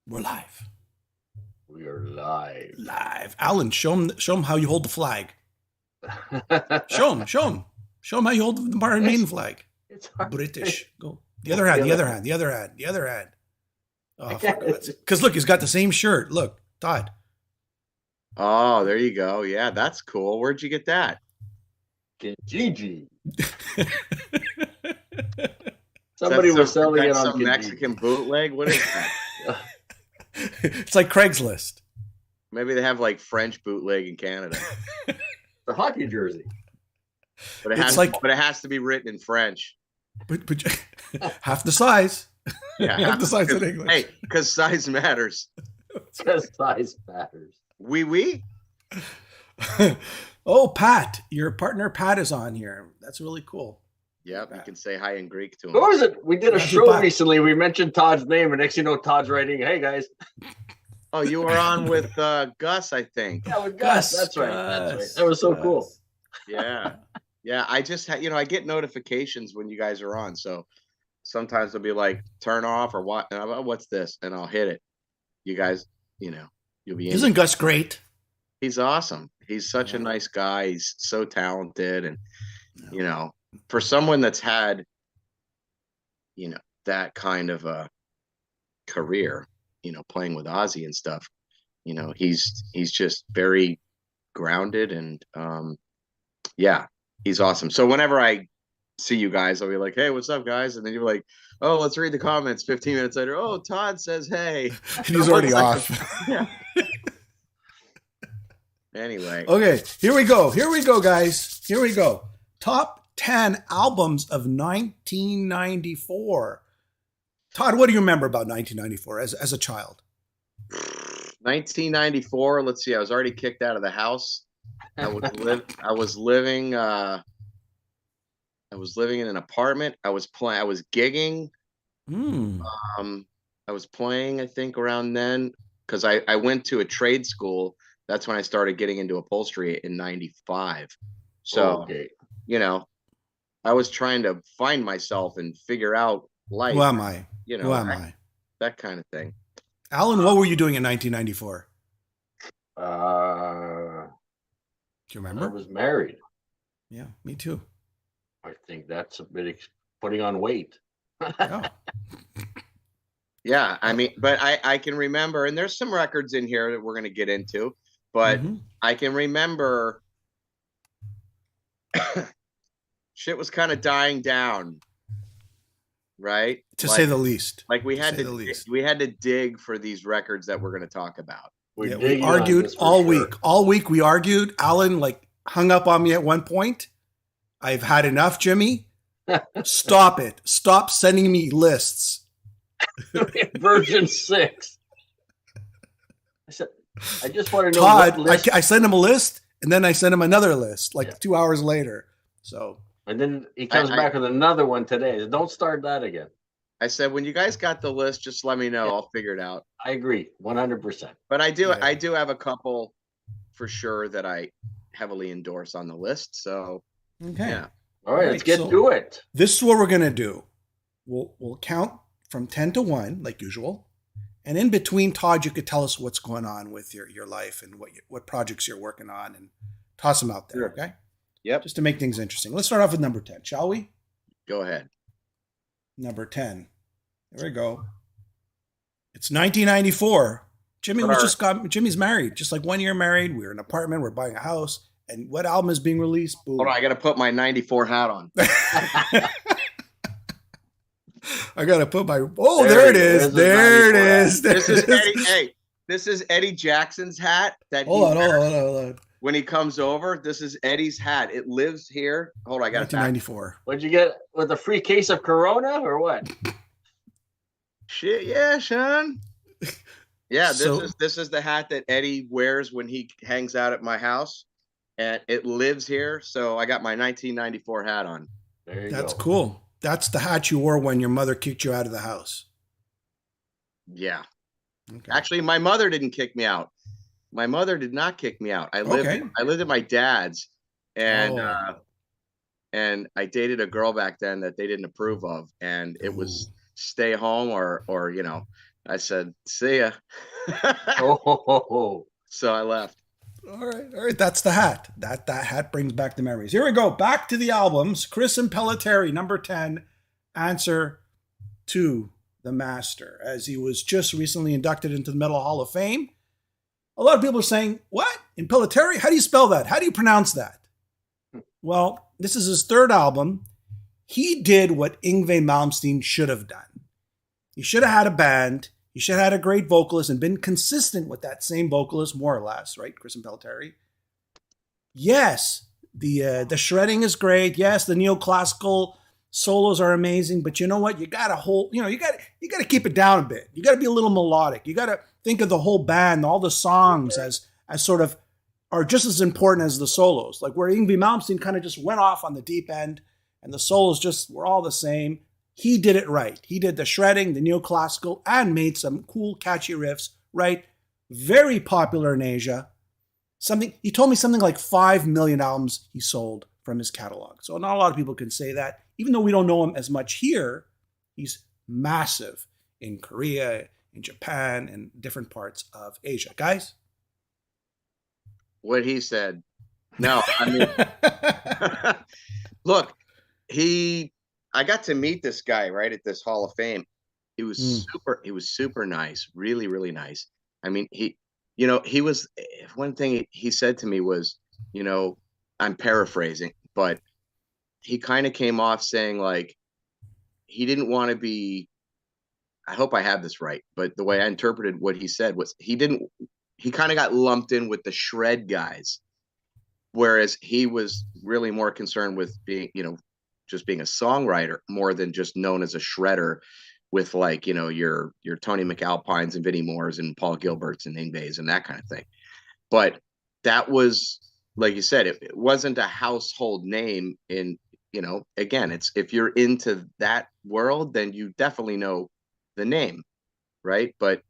We're live. We are live. Live. Alan, show him how you hold the flag. Show him how you hold the main flag. It's hard. British. Go. The other hand. Oh, because look, he's got the same shirt. Look, Todd. Oh, there you go. Yeah, that's cool. Where'd you get that? Kijiji. Somebody was selling it on some Mexican bootleg. What is that? It's like Craigslist. Maybe they have like French bootleg in Canada. The hockey jersey. But it has to be written in French. But half the size. Yeah, half the size in English. Hey, because size matters. Because size matters. Oui. Oh, Pat, your partner Pat is on here. That's really cool. Yep, you can say hi in Greek to him. Who was it? We did a show recently. We mentioned Todd's name, and next you know, Todd's writing, "Hey guys." Oh, you were on with Gus, I think. Yeah, with Gus. That's right. That was so cool. Yeah. I just I get notifications when you guys are on, so sometimes they'll be like, "Turn off" or "What? What's this?" And I'll hit it. You guys, you'll be. Isn't Gus great? He's awesome. He's such a nice guy. He's so talented, and for someone that's had, that kind of a career, playing with Ozzy and stuff, he's just very grounded and, he's awesome. So whenever I see you guys, I'll be like, "Hey, what's up, guys?" And then you're like, "Oh, let's read the comments." 15 minutes later, "Oh, Todd says, hey." And he's already off. Yeah. Anyway. Okay, here we go, guys. Here we go. Top 10 albums of 1994. Todd, what do you remember about 1994 as a child? 1994. Let's see. I was already kicked out of the house. I was living in an apartment. I was gigging. I was playing, I think, around then, because I went to a trade school. That's when I started getting into upholstery in 95. So, I was trying to find myself and figure out life. Who am I? That kind of thing. Alan, what were you doing in 1994? Do you remember? I was married. Yeah, me too. I think that's a bit putting on weight. Oh. Yeah, I mean, but I can remember, and there's some records in here that we're going to get into, but I can remember shit was kind of dying down, right? To say the least. Like we had to dig for these records that we're going to talk about. We argued all week. All week we argued. Alan hung up on me at one point. I've had enough, Jimmy. Stop it. Stop sending me lists. Version 6. I said, I just want to know Todd, what list. I sent him a list, and then I sent him another list 2 hours later. So, and then he comes back with another one today. Don't start that again. I said, when you guys got the list, just let me know. Yeah. I'll figure it out. I agree, 100%. But I do have a couple for sure that I heavily endorse on the list. So, okay. Yeah. All right, let's get to it. This is what we're gonna do. We'll count from 10 to 1, like usual. And in between, Todd, you could tell us what's going on with your life and what projects you're working on, and toss them out there, okay? Yep. Just to make things interesting. Let's start off with number 10, shall we? Go ahead. Number 10. There we go. It's 1994. Jimmy's married, just like 1 year married. We're in an apartment. We're buying a house. And what album is being released? Boom. Hold on, I got to put my 94 hat on. I gotta put my there it is. There it is. This is Eddie. Hey, this is Eddie Jackson's hat that hold on. When he comes over, this is Eddie's hat. It lives here. Hold on, I got 1994. What'd you get with a free case of Corona or what? Shit, yeah, Sean. Yeah, this is the hat that Eddie wears when he hangs out at my house, and it lives here. So I got my 1994 hat on. There you go. That's cool. That's the hat you wore when your mother kicked you out of the house. Yeah. Okay. Actually, my mother didn't kick me out. My mother did not kick me out. I lived at my dad's, and I dated a girl back then that they didn't approve of, and it was stay home or I said, see ya. Oh. So I left. All right. That's the hat. That hat brings back the memories. Here we go. Back to the albums. Chris Impellitteri, number 10, Answer to the Master, as he was just recently inducted into the Metal Hall of Fame. A lot of people are saying, what? Impellitteri? How do you spell that? How do you pronounce that? Well, this is his third album. He did what Yngwie Malmsteen should have done. He should have had a band. He should have had a great vocalist and been consistent with that same vocalist, more or less, right? Chris Impellitteri. Yes, the shredding is great. Yes, the neoclassical solos are amazing. But you know what? You got to keep it down a bit. You got to be a little melodic. You got to think of the whole band, all the songs as sort of are just as important as the solos. Like where Yngwie Malmsteen kind of just went off on the deep end and the solos just were all the same. He did it right. He did the shredding, the neoclassical, and made some cool, catchy riffs, right? Very popular in Asia. He told me something like 5 million albums he sold from his catalog. So not a lot of people can say that. Even though we don't know him as much here, he's massive in Korea, in Japan, and different parts of Asia. Guys? What he said. No, I mean, look, I got to meet this guy right at this Hall of Fame. He was super nice, really, really nice. I mean, he was, one thing he said to me was, I'm paraphrasing, but he kind of came off saying like, he didn't want to be, I hope I have this right, but the way I interpreted what he said was he kind of got lumped in with the shred guys, whereas he was really more concerned with being, just being a songwriter more than just known as a shredder with like, your Tony McAlpines and Vinnie Moores and Paul Gilberts and Yngwies and that kind of thing. But that was, like you said, it wasn't a household name in, again, it's, if you're into that world, then you definitely know the name. Right. But,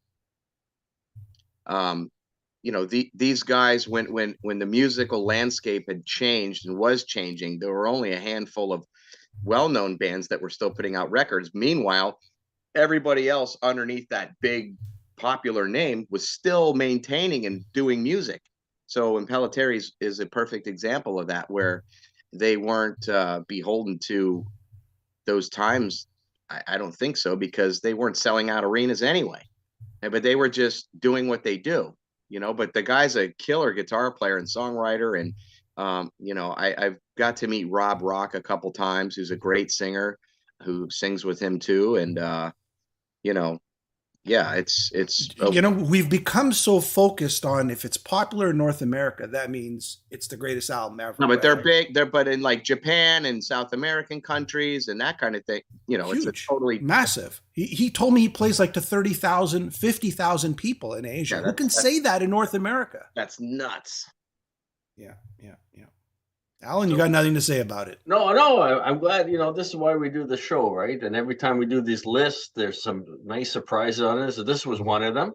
these guys, when the musical landscape had changed and was changing, there were only a handful of well-known bands that were still putting out records. Meanwhile, everybody else underneath that big popular name was still maintaining and doing music. So Impellitteri is a perfect example of that, where they weren't beholden to those times. I don't think so, because they weren't selling out arenas anyway, but they were just doing what they do, but the guy's a killer guitar player and songwriter. And I've got to meet Rob Rock a couple times, who's a great singer who sings with him too. And, we've become so focused on if it's popular in North America, that means it's the greatest album ever. No, but they're big. But in like Japan and South American countries and that kind of thing, huge, it's a totally massive. He told me he plays like to 30,000, 50,000 people in Asia. Yeah, who can say that in North America? That's nuts. Yeah. Alan, you got nothing to say about it? No, I'm glad, this is why we do the show, right? And every time we do these lists, there's some nice surprises on it. So this was one of them.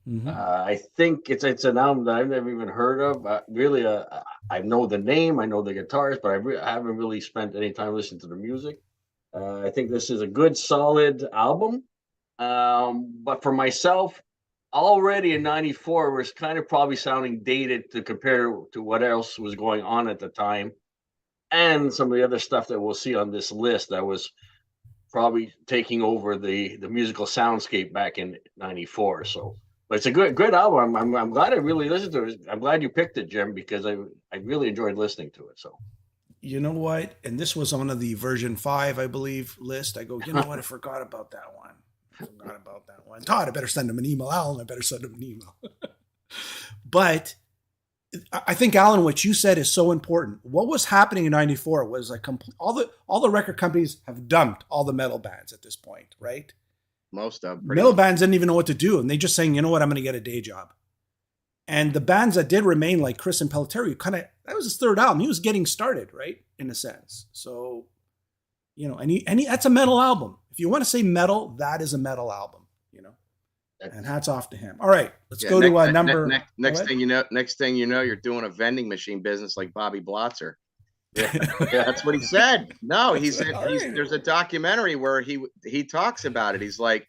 Mm-hmm. I think it's an album that I've never even heard of. Really, I know the name, I know the guitarist, but I haven't really spent any time listening to the music. I think this is a good, solid album. But for myself, already in 94 was kind of probably sounding dated to compare to what else was going on at the time, and some of the other stuff that we'll see on this list that was probably taking over the musical soundscape back in 94. So, but it's a good album. I'm glad I really listened to it. I'm glad you picked it, Jim, because I really enjoyed listening to it. So, you know what? And this was on the version 5, I believe, list. I go, you know what? I forgot about that one. Todd, I better send him an email. Alan, I better send him an email. But I think, Alan, what you said is so important. What was happening in 94 was like all the record companies have dumped all the metal bands at this point, right? Most of them. Metal bands didn't even know what to do. And they just saying, you know what, I'm going to get a day job. And the bands that did remain, like Chris Impellitteri, that was his third album. He was getting started, right? In a sense. So, and that's a metal album. If you want to say metal, that is a metal album, and hats off to him. All right, let's go to number. Next thing you know, you're doing a vending machine business like Bobby Blotzer. Yeah, that's what he said. No, he said there's a documentary where he talks about it. He's like,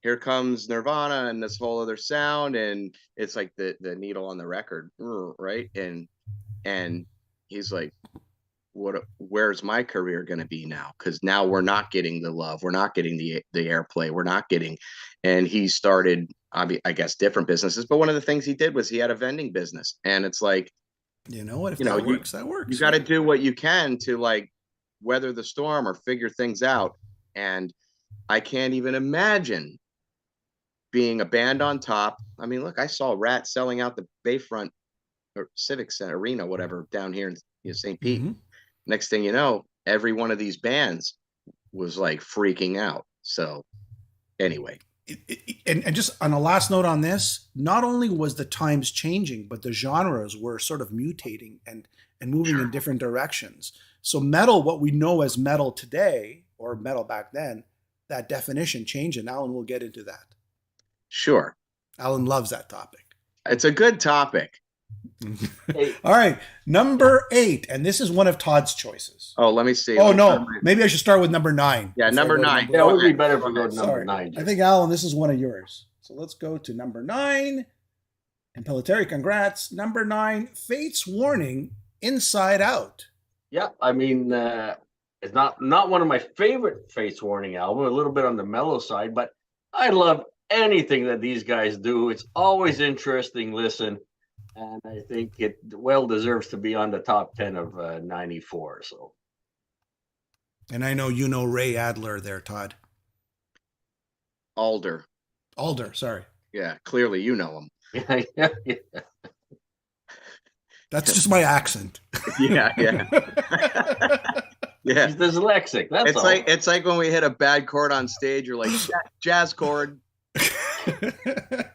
here comes Nirvana and this whole other sound, and it's like the needle on the record, right? And he's like, where's my career going to be now? Because now we're not getting the love, we're not getting the airplay, we're not getting. And he started, I guess, different businesses, but one of the things he did was he had a vending business, and it's like, you know what, if that works, that works. You got to do what you can to like weather the storm or figure things out. And I can't even imagine being a band on top. I mean, look, I saw Rat selling out the Bayfront or Civic Center Arena, whatever, down here in St. Pete. Mm-hmm. Next thing you know, every one of these bands was like freaking out. So anyway. And just on a last note on this, not only was the times changing, but the genres were sort of mutating and moving in different directions. So metal, what we know as metal today, or metal back then, that definition changed, and Alan will get into that. Sure. Alan loves that topic. It's a good topic. All right, number 8, and this is one of Todd's choices. Oh, let me see. Oh, no, maybe I should start with number 9. Yeah, number 9. Yeah, it would be better if we go to number 9. I think, Alan, this is one of yours. So let's go to number 9. And Pelleteri, congrats. Number 9, Fate's Warning, Inside Out. Yeah, I mean, it's not one of my favorite Fate's Warning album, a little bit on the mellow side, but I love anything that these guys do. It's always interesting listen. And I think it well deserves to be on the top 10 of 94. So, and I know you know Ray Adler there, Todd. Alder, sorry. Yeah, clearly you know him. Yeah. That's just my accent. Yeah. Yeah. He's dyslexic. That's all. It's like when we hit a bad chord on stage, you're like, jazz chord.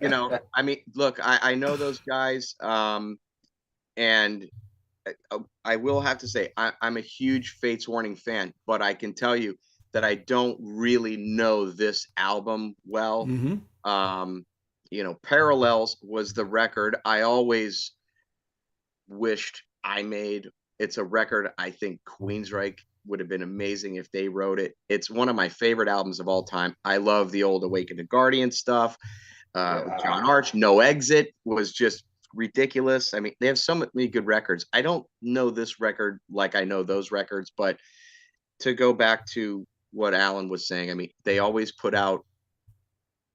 You know, I mean, look, I know those guys, and I will have to say I'm a huge Fates Warning fan, but I can tell you that I don't really know this album well. Mm-hmm. You know, Parallels was the record I always wished I made. It's a record I think Queensrÿche would have been amazing if they wrote it. It's one of my favorite albums of all time. I love the old Awaken the Guardian stuff. John Arch, No Exit was just ridiculous. I mean, they have so many good records. I don't know this record like I know those records, but to go back to what Alan was saying, I mean, they always put out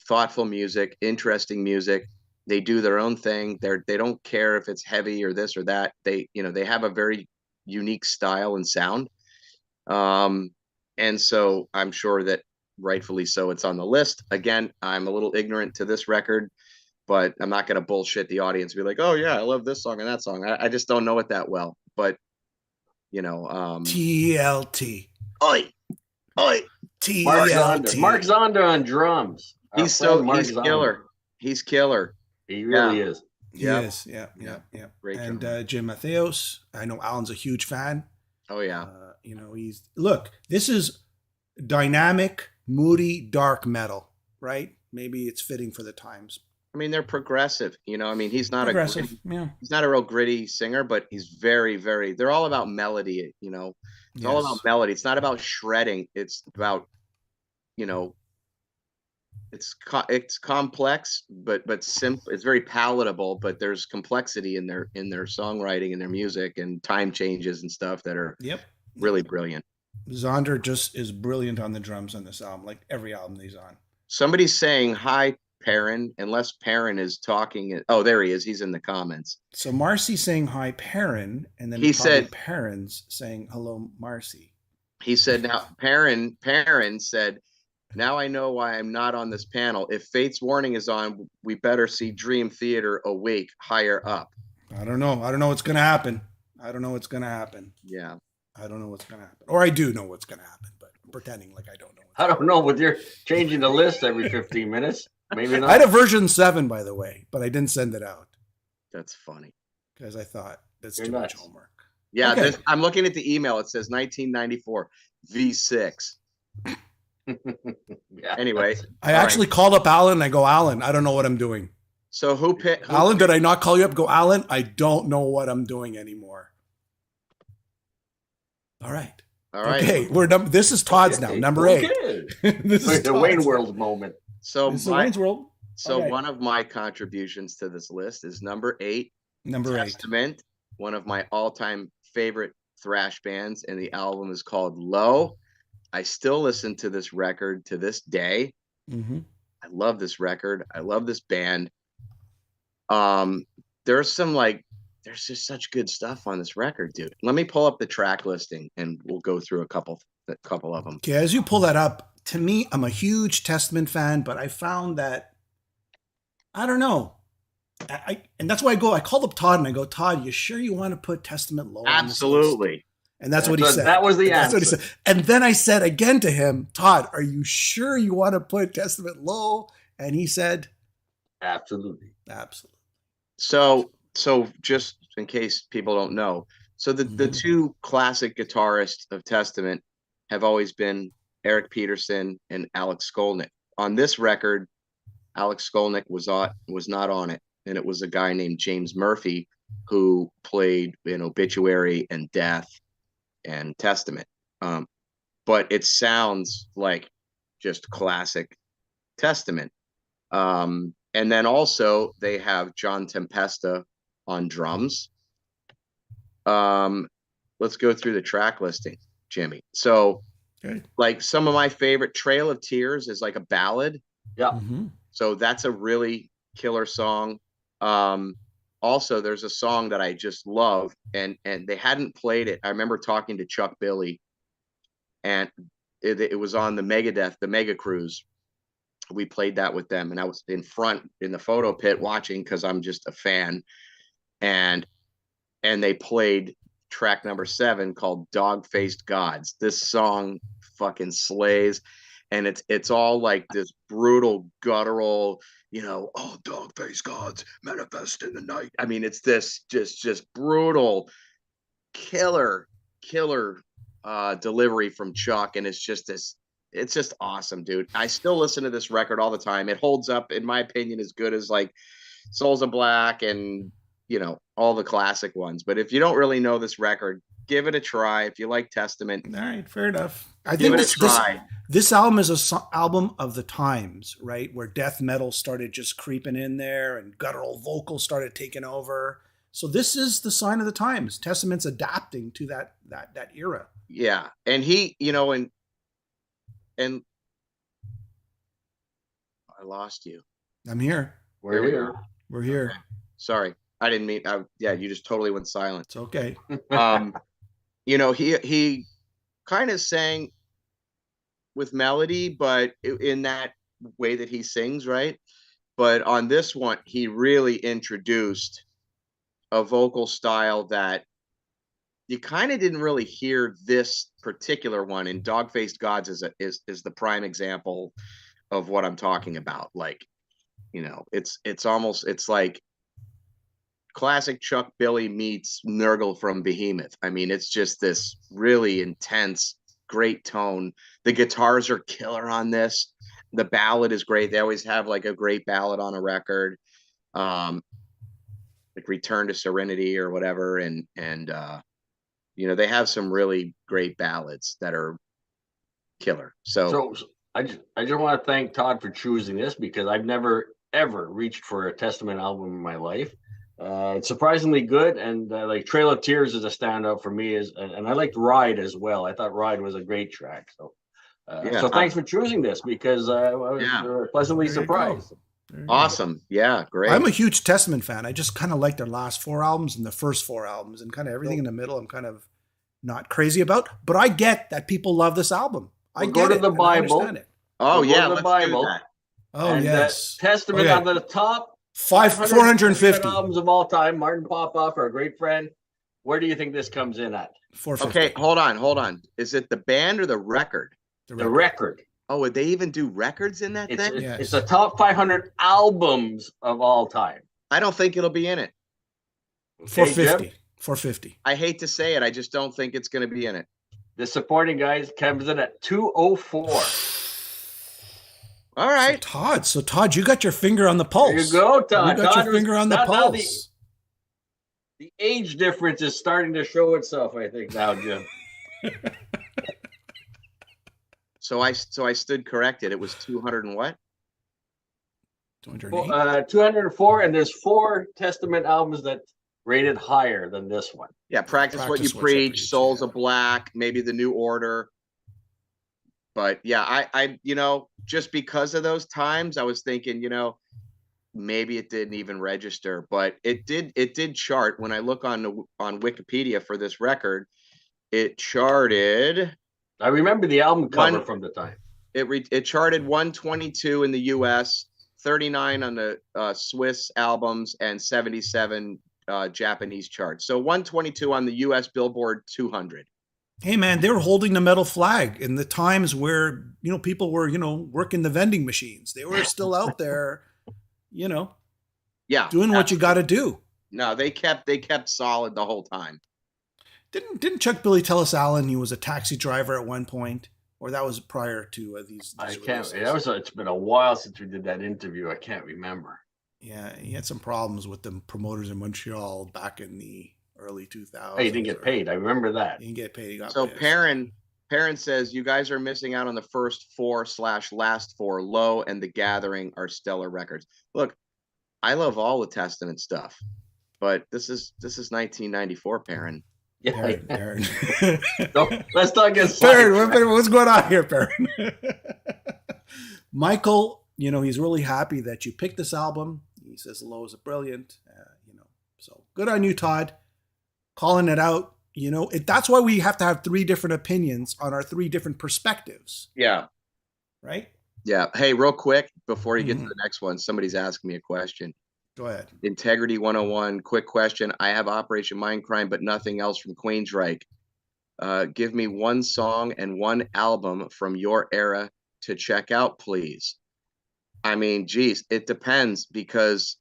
thoughtful music, interesting music. They do their own thing. They don't care if it's heavy or this or that. They have a very unique style and sound. And so I'm sure that rightfully so it's on the list. Again, I'm a little ignorant to this record, but I'm not going to bullshit the audience and be like, oh yeah, I love this song and that song. I just don't know it that well, but you know, TLT. Oi. TLT. Mark Zonder on drums. He's killer. He's killer. He really is. He is. Yeah. Great and drummer. Jim Matheos. I know Alan's a huge fan. Oh yeah. You know, this is dynamic, moody, dark metal, right? Maybe it's fitting for the times. I mean, they're progressive, you know. I mean, he's not he's not a real gritty singer, but he's very, very. They're all about melody, you know. It's all about melody. It's not about shredding. It's about, you know, it's complex, but simple. It's very palatable, but there's complexity in their songwriting and their music and time changes and stuff that are really brilliant. Zonder just is brilliant on the drums on this album, like every album he's on. Somebody's saying hi, Perrin, unless Perrin is talking. Oh, there he is. He's in the comments. So Marcy's saying hi, Perrin, and then he said Perrin's saying hello, Marcy. He said, now Perrin said, now I know why I'm not on this panel. If Fate's Warning is on, we better see Dream Theater Awake higher up. I don't know what's going to happen. Yeah. I don't know what's going to happen. Or I do know what's going to happen, but I'm pretending like I don't know. I don't know, with your changing the list every 15 minutes. Maybe not. I had a version 7, by the way, but I didn't send it out. That's funny. Because I thought that's too much homework. Yeah, okay. I'm looking at the email. It says 1994 V6. Anyway. I actually called up Alan and I go, Alan, I don't know what I'm doing. So who picked? Alan, did I not call you up? Go, Alan, I don't know what I'm doing anymore. All right. Okay, this is Todd's now. Number 8. This is the Wayne World moment. So it's the Wayne's World. So one of my contributions to this list is number 8. Number Testament, one of my all-time favorite thrash bands, and the album is called Low. I still listen to this record to this day. Mm-hmm. I love this record. I love this band. There's just such good stuff on this record, dude. Let me pull up the track listing and we'll go through a couple of them. Okay, as you pull that up, to me, I'm a huge Testament fan, but I found that, I don't know. And that's why I called up Todd and I go, Todd, you sure you want to put Testament low? Absolutely. And that's what he said. That was the answer. What he said. And then I said again to him, Todd, are you sure you want to put Testament low? And he said, absolutely. So just in case people don't know, so the two classic guitarists of Testament have always been Eric Peterson and Alex Skolnick. On this record, Alex Skolnick was not on it, and it was a guy named James Murphy who played in Obituary and Death and Testament. But it sounds like just classic Testament. And then also they have John Tempesta on drums. Let's go through the track listing, Jimmy. So like some of my favorite, Trail of Tears is like a ballad. Yeah. Mm-hmm. So that's a really killer song. Also, there's a song that I just love, and they hadn't played it. I remember talking to Chuck Billy, and it was on the Megadeth, the Mega Cruise. We played that with them, and I was in front in the photo pit watching because I'm just a fan. And they played track number 7 called Dog-Faced Gods. This song fucking slays. And it's all like this brutal, guttural, dog-faced gods manifest in the night. I mean, it's this just brutal, killer delivery from Chuck. And it's just awesome, dude. I still listen to this record all the time. It holds up, in my opinion, as good as like Souls of Black and, all the classic ones. But if you don't really know this record, give it a try. If you like Testament. All right, fair enough. I give think it a try. This album is an album of the times, right? Where death metal started just creeping in there and guttural vocals started taking over. So this is the sign of the times. Testament's adapting to that era. Yeah. And he, and I lost you. I'm here. We're here. We're here. Okay. Sorry. I didn't mean, you just totally went silent. It's okay. He kind of sang with melody, but in that way that he sings, right? But on this one, he really introduced a vocal style that you kind of didn't really hear this particular one. And Dog-Faced Gods is the prime example of what I'm talking about. Like, it's like classic Chuck Billy meets Nurgle from Behemoth. I mean, it's just this really intense, great tone. The guitars are killer on this. The ballad is great. They always have like a great ballad on a record, like Return to Serenity or whatever. And they have some really great ballads that are killer. So I just want to thank Todd for choosing this, because I've never ever reached for a Testament album in my life. It's surprisingly good, and like Trail of Tears is a standout for me, and I liked Ride as well. I thought Ride was a great track. So thanks for choosing this, because I was pleasantly surprised. Awesome. Yeah, great. I'm a huge Testament fan. I just kind of like their last 4 albums and the first 4 albums, and kind of everything in the middle I'm kind of not crazy about. But I get that people love this album. I get it. The Bible. Oh, yeah, the Bible. Oh, and yes. Testament on the top 450 albums of all time. Martin Popoff, our great friend. Where do you think this comes in at? 450. Okay, hold on. Is it the band or the record? The record. Oh, would they even do records in that thing? Yes. It's the top 500 albums of all time. I don't think it'll be in it. 450. 450. I hate to say it. I just don't think it's going to be in it. The supporting guys comes in at 204. All right. So Todd, you got your finger on the pulse. There you go, Todd. You got your finger on the pulse. The age difference is starting to show itself, I think, now, Jim. So I stood corrected. It was 200 and what? 204, and there's 4 Testament albums that rated higher than this one. Yeah, Practice What You Preach, Souls of Black, maybe The New Order. But yeah, I just because of those times, I was thinking, maybe it didn't even register, but it did chart. When I look on Wikipedia for this record, it charted. I remember the album cover from the time. It charted 122 in the US, 39 on the Swiss albums, and 77 Japanese charts. So 122 on the US Billboard 200. Hey man, they were holding the metal flag in the times where people were working the vending machines. They were still out there, doing what you got to do. No, they kept solid the whole time. Didn't Chuck Billy tell us, Alan, he was a taxi driver at one point, or that was prior to these? I can't. It's been a while since we did that interview. I can't remember. Yeah, he had some problems with the promoters in Montreal back in the early 2000s. Hey, he didn't get paid. I remember that. He didn't get paid. He got so pissed. Perrin says, you guys are missing out on the first 4/last 4. Low and The Gathering are stellar records. Look, I love all the Testament stuff, but this is 1994, Perrin. Yeah, Perrin. Let's not get Perrin. What's going on here, Perrin? Michael, he's really happy that you picked this album. He says Low is brilliant. So good on you, Todd. Calling it out. That's why we have to have 3 different opinions on our 3 different perspectives. Yeah. Right? Yeah. Hey, real quick, before you get to the next one, somebody's asking me a question. Go ahead. Integrity 101, quick question. I have Operation Mindcrime, but nothing else from Queensrÿche. Give me 1 song and 1 album from your era to check out, please. I mean, geez, it depends, because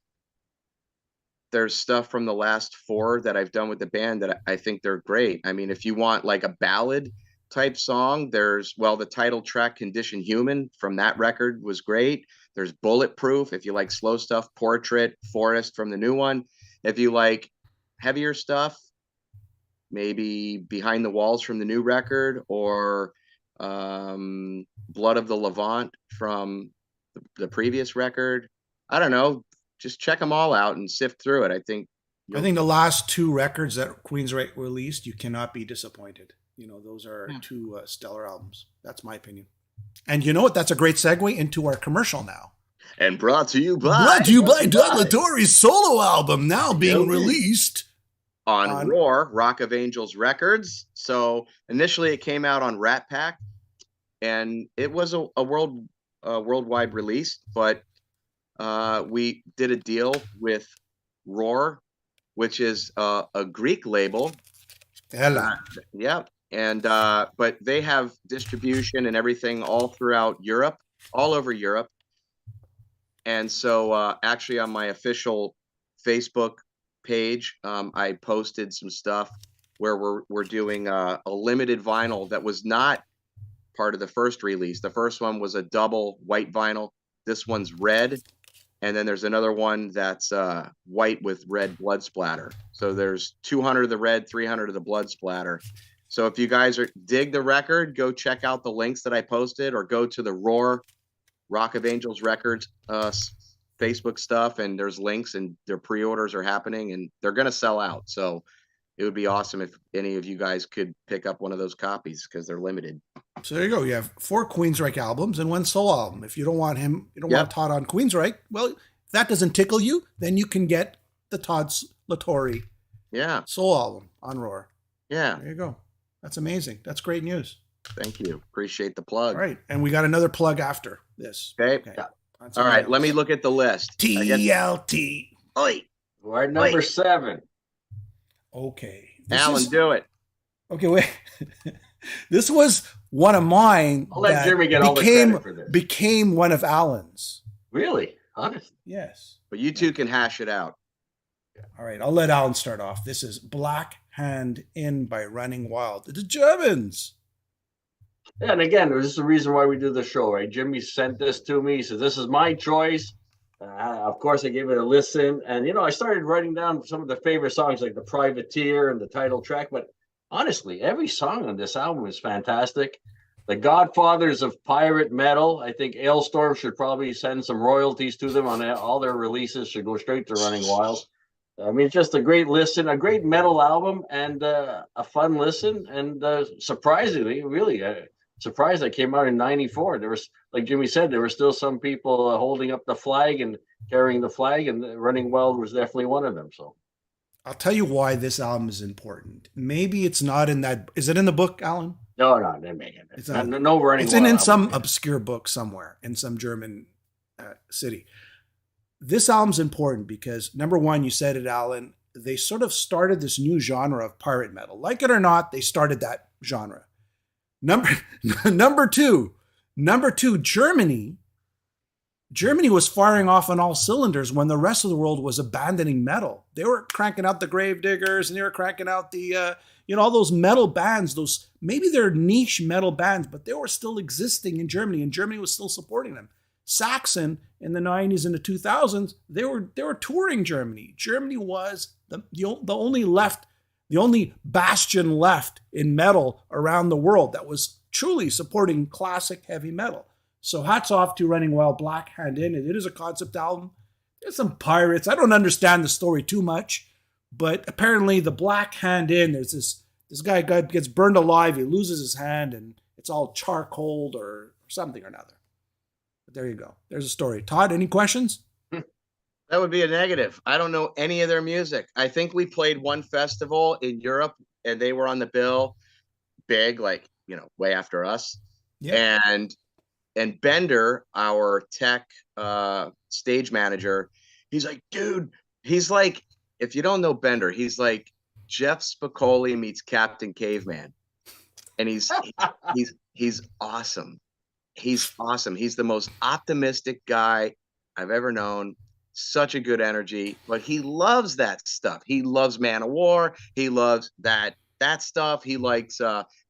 there's stuff from the last 4 that I've done with the band that I think they're great. I mean, if you want like a ballad type song, there's, the title track Condition Human from that record was great. There's Bulletproof. If you like slow stuff, Portrait, Forest from the new one. If you like heavier stuff, maybe Behind the Walls from the new record, or Blood of the Levant from the previous record. I don't know. Just check them all out and sift through it. I think the last 2 records that Queensrÿche released, you cannot be disappointed. Those are 2 stellar albums. That's my opinion. And you know what? That's a great segue into our commercial now. And brought to you by Todd LaTorre's solo album, now being released on Roar, Rock of Angels Records. So initially it came out on Rat Pack, and it was a worldwide release, but we did a deal with Roar, which is a Greek label. Yeah. And but they have distribution and everything all throughout Europe, all over Europe. And so actually on my official Facebook page, I posted some stuff where we're doing a limited vinyl that was not part of the first release. The first one was a double white vinyl. This one's red. And then there's another one that's white with red blood splatter. So there's 200 of the red, 300 of the blood splatter. So if you guys dig the record, go check out the links that I posted, or go to the Roar Rock of Angels Records Facebook stuff, and there's links, and their pre-orders are happening, and they're going to sell out. So it would be awesome if any of you guys could pick up one of those copies, because they're limited. So there you go. You have 4 Queensrÿche albums and 1 solo album. If you don't want want Todd on Queensrÿche, well, if that doesn't tickle you, then you can get the Todd's LaTorre solo album on Roar. Yeah. There you go. That's amazing. That's great news. Thank you. Appreciate the plug. All right. And we got another plug after this. Okay. Yeah. All right. Let me look at the list. TLT. Oi. We're at number 7. Okay. Alan, do it. Okay, wait. This was one of mine. I'll let Jeremy get all the credit for this. Became one of Alan's. Really? Honest? Yes. But you two can hash it out. All right. I'll let Alan start off. This is Black Hand In by Running Wild. The Germans. Yeah, and again, this is the reason why we do the show, right? Jimmy sent this to me. He said, this is my choice. Of course, I gave it a listen. And, I started writing down some of the favorite songs, like The Privateer and the title track. But honestly, every song on this album is fantastic. the godfathers of pirate metal. I think Ailstorm should probably send some royalties to them on all their releases. Should go straight to Running Wild. I mean, just a great listen, a great metal album, and a fun listen. And surprisingly, really surprised that came out in '94. There was, like Jimmy said, there were still some people holding up the flag and carrying the flag, and Running Wild was definitely one of them. So I'll tell you why this album is important. Maybe it's not in that. Is it in the book, Alan? No, they're making it. It's not, no Running It's Wild in some obscure book somewhere in some German city. This album's important because, number one, you said it, Alan, they sort of started this new genre of pirate metal. Like it or not, they started that genre. Number two, Germany was firing off on all cylinders when the rest of the world was abandoning metal. They were cranking out the Gravediggers, and they were cranking out the, all those metal bands, maybe they're niche metal bands, but they were still existing in Germany, and Germany was still supporting them. Saxon in the 90s and the 2000s, they were touring Germany. Germany was the only bastion left in metal around the world that was truly supporting classic heavy metal. So hats off to Running Wild, Black Hand In. It is a concept album. There's some pirates. I don't understand the story too much, but apparently the Black Hand In, there's this guy gets burned alive. He loses his hand, and it's all charcoal or something or another. But there you go. There's a story. Todd, any questions? That would be a negative. I don't know any of their music. I think we played one festival in Europe, and they were on the bill, big, like, way after us. Yeah. And Bender, our tech stage manager, he's like, dude, he's like, if you don't know Bender, he's like Jeff Spicoli meets Captain Caveman. And he's awesome. He's awesome. He's the most optimistic guy I've ever known. Such a good energy, but he loves that stuff. He loves Man of War. He loves that stuff. He likes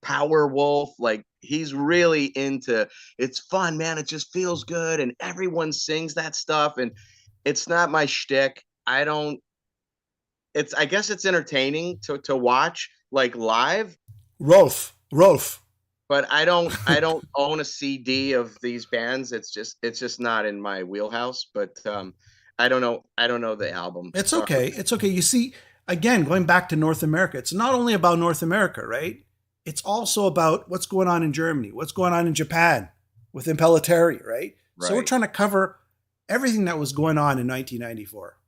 Power Wolf. Like, he's really into, it's fun, man. It just feels good. And everyone sings that stuff. And it's not my shtick. I guess it's entertaining to watch, like, live. Rolf. But I don't own a CD of these bands. It's just not in my wheelhouse. But I don't know the album. It's okay. It's okay. You see, again, going back to North America, it's not only about North America, right? It's also about what's going on in Germany, what's going on in Japan with Impellitteri, right? So we're trying to cover everything that was going on in 1994.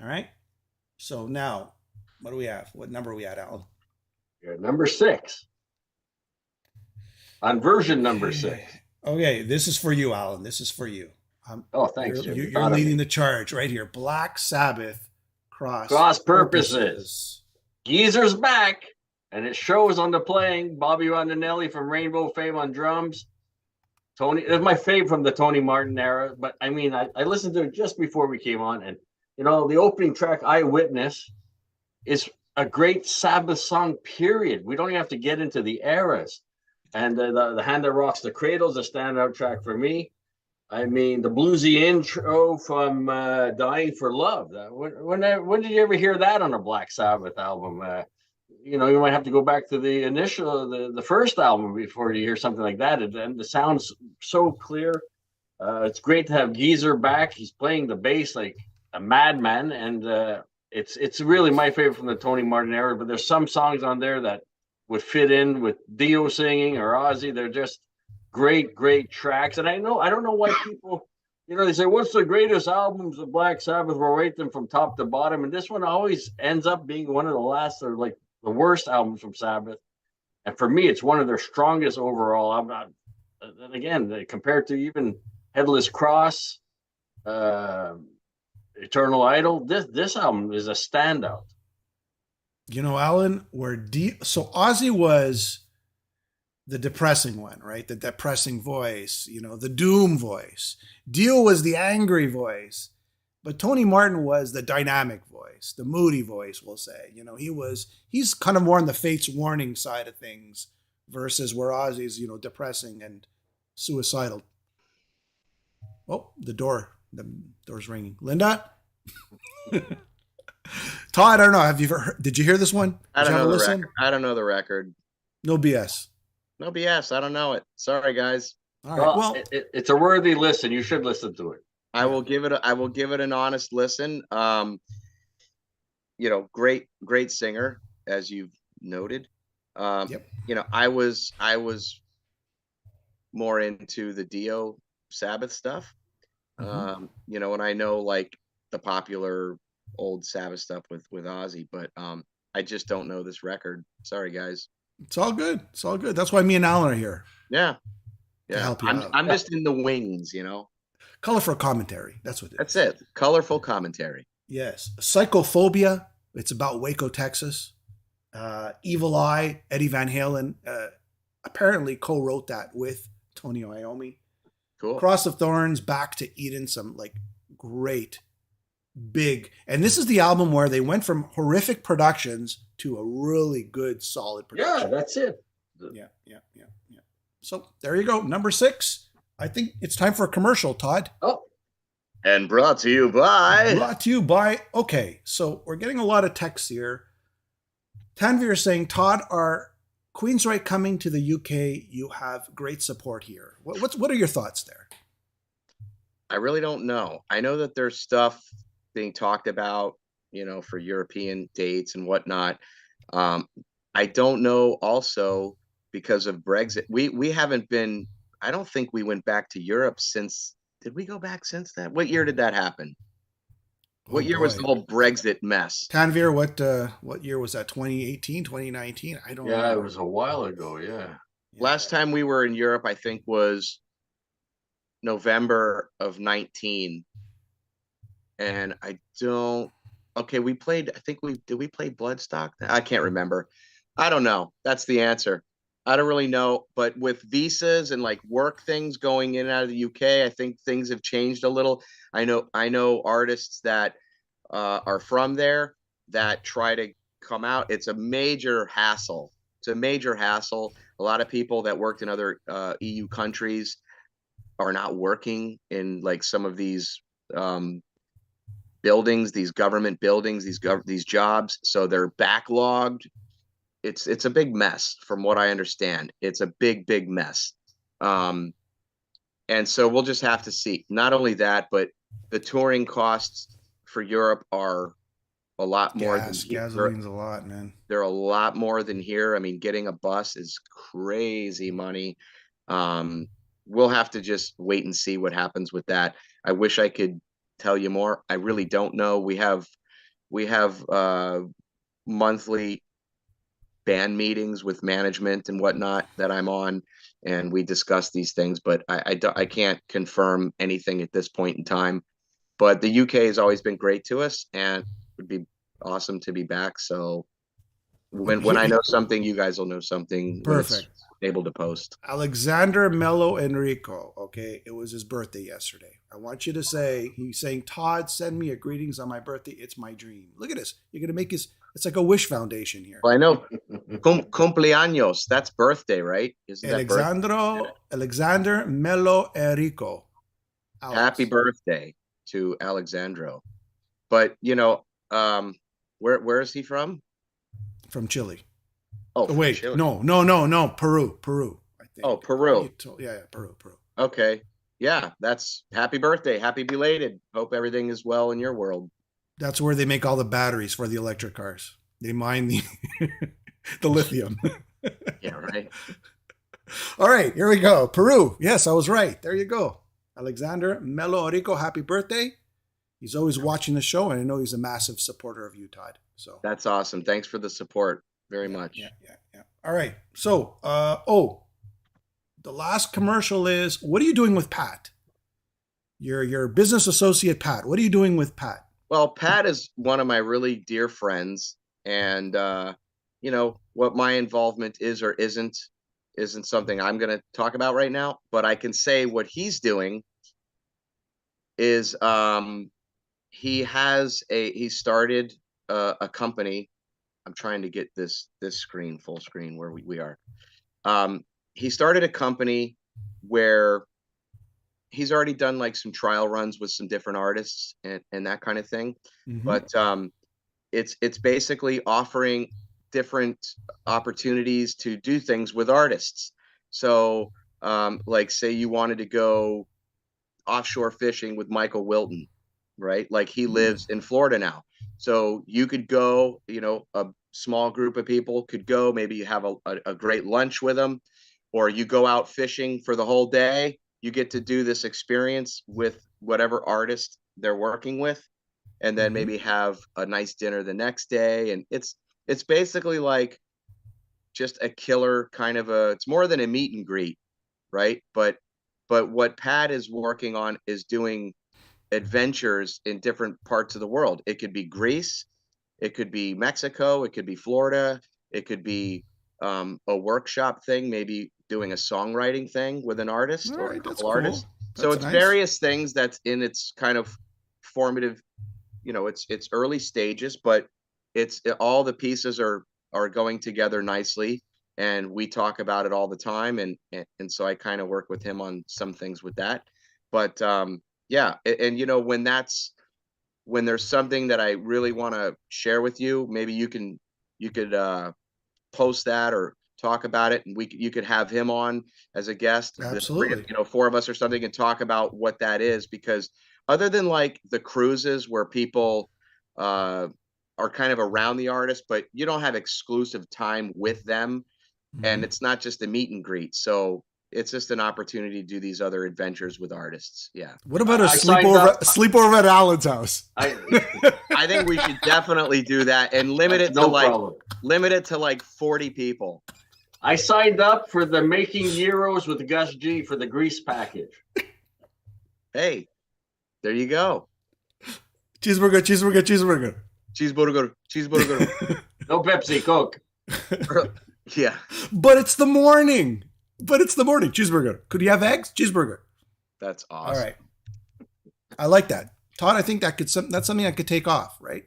All right. So now, what do we have? What number are we at, Alan? You're number 6. On version number 6. Okay, this is for you, Alan. This is for you. Thanks. You're leading the charge right here. Black Sabbath, Cross Purposes. Geezer's back, and it shows on the playing. Bobby Rondinelli from Rainbow fame on drums. Tony, it's my fave from the Tony Martin era, but I mean, I listened to it just before we came on, and the opening track, Eyewitness, is a great Sabbath song, period. We don't even have to get into the eras. And the Hand That Rocks the Cradle is a standout track for me. I mean, the bluesy intro from Dying for Love. When did you ever hear that on a Black Sabbath album? You might have to go back to the initial, the first album before you hear something like that. And the sound's so clear. It's great to have Geezer back. He's playing the bass like a madman. And it's really my favorite from the Tony Martin era. But there's some songs on there that would fit in with Dio singing or Ozzy. They're just great tracks. And I don't know why people, they say, what's the greatest albums of Black Sabbath? We'll rate them from top to bottom. And this one always ends up being one of the last, or like the worst albums from Sabbath. And for me, it's one of their strongest overall. I'm not, and again, compared to even Headless Cross, Eternal Idol, this album is a standout. Alan, so Ozzy was the depressing one, right? The depressing voice, the doom voice. Dio was the angry voice, but Tony Martin was the dynamic voice, the moody voice, we'll say. He's kind of more on the Fates Warning side of things versus where Ozzy's, depressing and suicidal. Oh, the door's ringing. Linda? Todd, I don't know. Did you hear this one? I don't know the record. I don't know the record. No BS. No BS. I don't know it. Sorry, guys. All right. Well, it's a worthy listen. You should listen to it. I will give it an honest listen. Great singer, as you've noted. yep. I was more into the Dio Sabbath stuff. And I know like the popular old Sabbath stuff with Ozzy, but I just don't know this record. Sorry, guys. It's all good. It's all good. That's why me and Alan are here. Yeah. To help you out. I'm just in the wings, Colorful commentary. That's what it is. That's it. Colorful commentary. Yes. Psychophobia. It's about Waco, Texas. Evil Eye. Eddie Van Halen apparently co-wrote that with Tony Iommi. Cool. Cross of Thorns, Back to Eden. Some like great, big. And this is the album where they went from horrific productions to a really good, solid production. Yeah, that's it. Yeah. So there you go. Number 6. I think it's time for a commercial, Todd. Oh. And brought to you by. Okay, so we're getting a lot of texts here. Tanvir saying, Todd, are Queensrÿche coming to the UK? You have great support here. What are your thoughts there? I really don't know. I know that there's stuff being talked about, for European dates and whatnot. I don't know also because of Brexit. We haven't been, I don't think we went back to Europe since, did we go back since that? What year did that happen? What year was the whole Brexit mess? Tanvir, what year was that? 2018, 2019? I don't know. Yeah, it was a while ago, yeah. Last time we were in Europe, I think, was November of 19. And we played, did we play Bloodstock? I can't remember. I don't know. That's the answer. I don't really know, but with visas and like work things going in and out of the UK, I think things have changed a little. I know artists that are from there that try to come out. It's a major hassle. A lot of people that worked in other EU countries are not working in like some of these buildings, these government buildings, these jobs. So they're backlogged. It's a big mess from what I understand. It's a big mess. And so we'll just have to see. Not only that, but the touring costs for Europe are a lot more than gasoline's a lot, man. They're a lot more than here. I mean, getting a bus is crazy money. We'll have to just wait and see what happens with that. I wish I could tell you more. I really don't know. We have monthly band meetings with management and whatnot that I'm on, and we discuss these things, but I can't confirm anything at this point in time. But the UK has always been great to us, and it would be awesome to be back. So when I know something, you guys will know something. Perfect. Able to post. Alexander Mello Enrico. Okay, it was his birthday yesterday. I want you to say, he's saying, Todd, send me a greetings on my birthday. It's my dream. Look at this. You're gonna make it's like a wish foundation here. Well, I know. Cumpleaños. That's birthday, right? Isn't Alexander Mello Enrico. Alex. Happy birthday to Alexandro. But where is he from? From Chile. Oh, wait, Chile. No, Peru. I think. Oh, Peru. Yeah, Peru. Okay, yeah, that's happy birthday, happy belated. Hope everything is well in your world. That's where they make all the batteries for the electric cars. They mine the lithium. Yeah, right. All right, here we go. Peru. Yes, I was right. There you go. Alexander Mello Enrico, happy birthday. He's always watching the show, and I know he's a massive supporter of you, Todd. So that's awesome. Thanks for the support. Very much. Yeah. All right. So, the last commercial is, what are you doing with Pat? Your business associate, Pat. What are you doing with Pat? Well, Pat is one of my really dear friends, and what my involvement is or isn't something I'm going to talk about right now. But I can say what he's doing is he started a company. I'm trying to get this screen full screen where we are. He started a company where he's already done like some trial runs with some different artists and that kind of thing. Mm-hmm. But it's basically offering different opportunities to do things with artists. So, like say you wanted to go offshore fishing with Michael Wilton, right? Like he lives in Florida now. So you could go, a small group of people could go, maybe you have a great lunch with them, or you go out fishing for the whole day. You get to do this experience with whatever artist they're working with, and then maybe have a nice dinner the next day. And it's basically like just a killer kind of it's more than a meet and greet, right? But what Pat is working on is doing adventures in different parts of the world. It could be Greece, it could be Mexico, it could be Florida, it could be a workshop thing, maybe doing a songwriting thing with an artist or a couple artists. So it's various things that's in its kind of formative, it's early stages, but all the pieces are going together nicely. And we talk about it all the time. And so I kind of work with him on some things with that. But yeah. And when there's something that I really want to share with you, maybe you could post that or talk about it, and you could have him on as a guest. Absolutely. Four of us or something, and talk about what that is, because other than like the cruises where people are kind of around the artist, but you don't have exclusive time with them. And it's not just a meet and greet. So it's just an opportunity to do these other adventures with artists. Yeah. What about a sleepover at Alan's house? I think we should definitely do that and limit it to like 40 people. I signed up for the Making Euros with Gus G for the Greece package. Hey, there you go. Cheeseburger. No Pepsi, Coke. Yeah. But it's the morning. Cheeseburger. Could you have eggs? Cheeseburger. That's awesome. All right. I like that. Todd, I think that's something I could take off, right?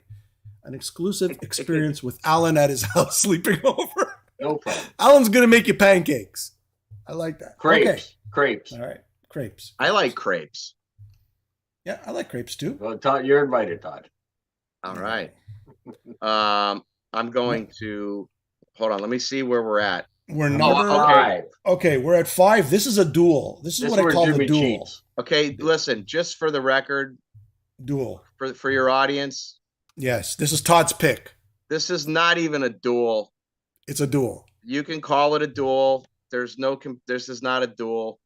An exclusive experience with Alan at his house sleeping over. No problem. Alan's going to make you pancakes. I like that. Crepes. Okay. Crepes. All right. Crepes. I like crepes. Yeah, I like crepes too. Well, Todd, you're invited, Todd. All right. I'm going to hold on. Let me see where we're at. We're number 5. Okay, we're at 5. This is a duel. This is what I call the duel. Cheats. Okay, listen, just for the record, duel for your audience. Yes, this is Todd's pick. This is not even a duel. It's a duel. You can call it a duel. This is not a dual.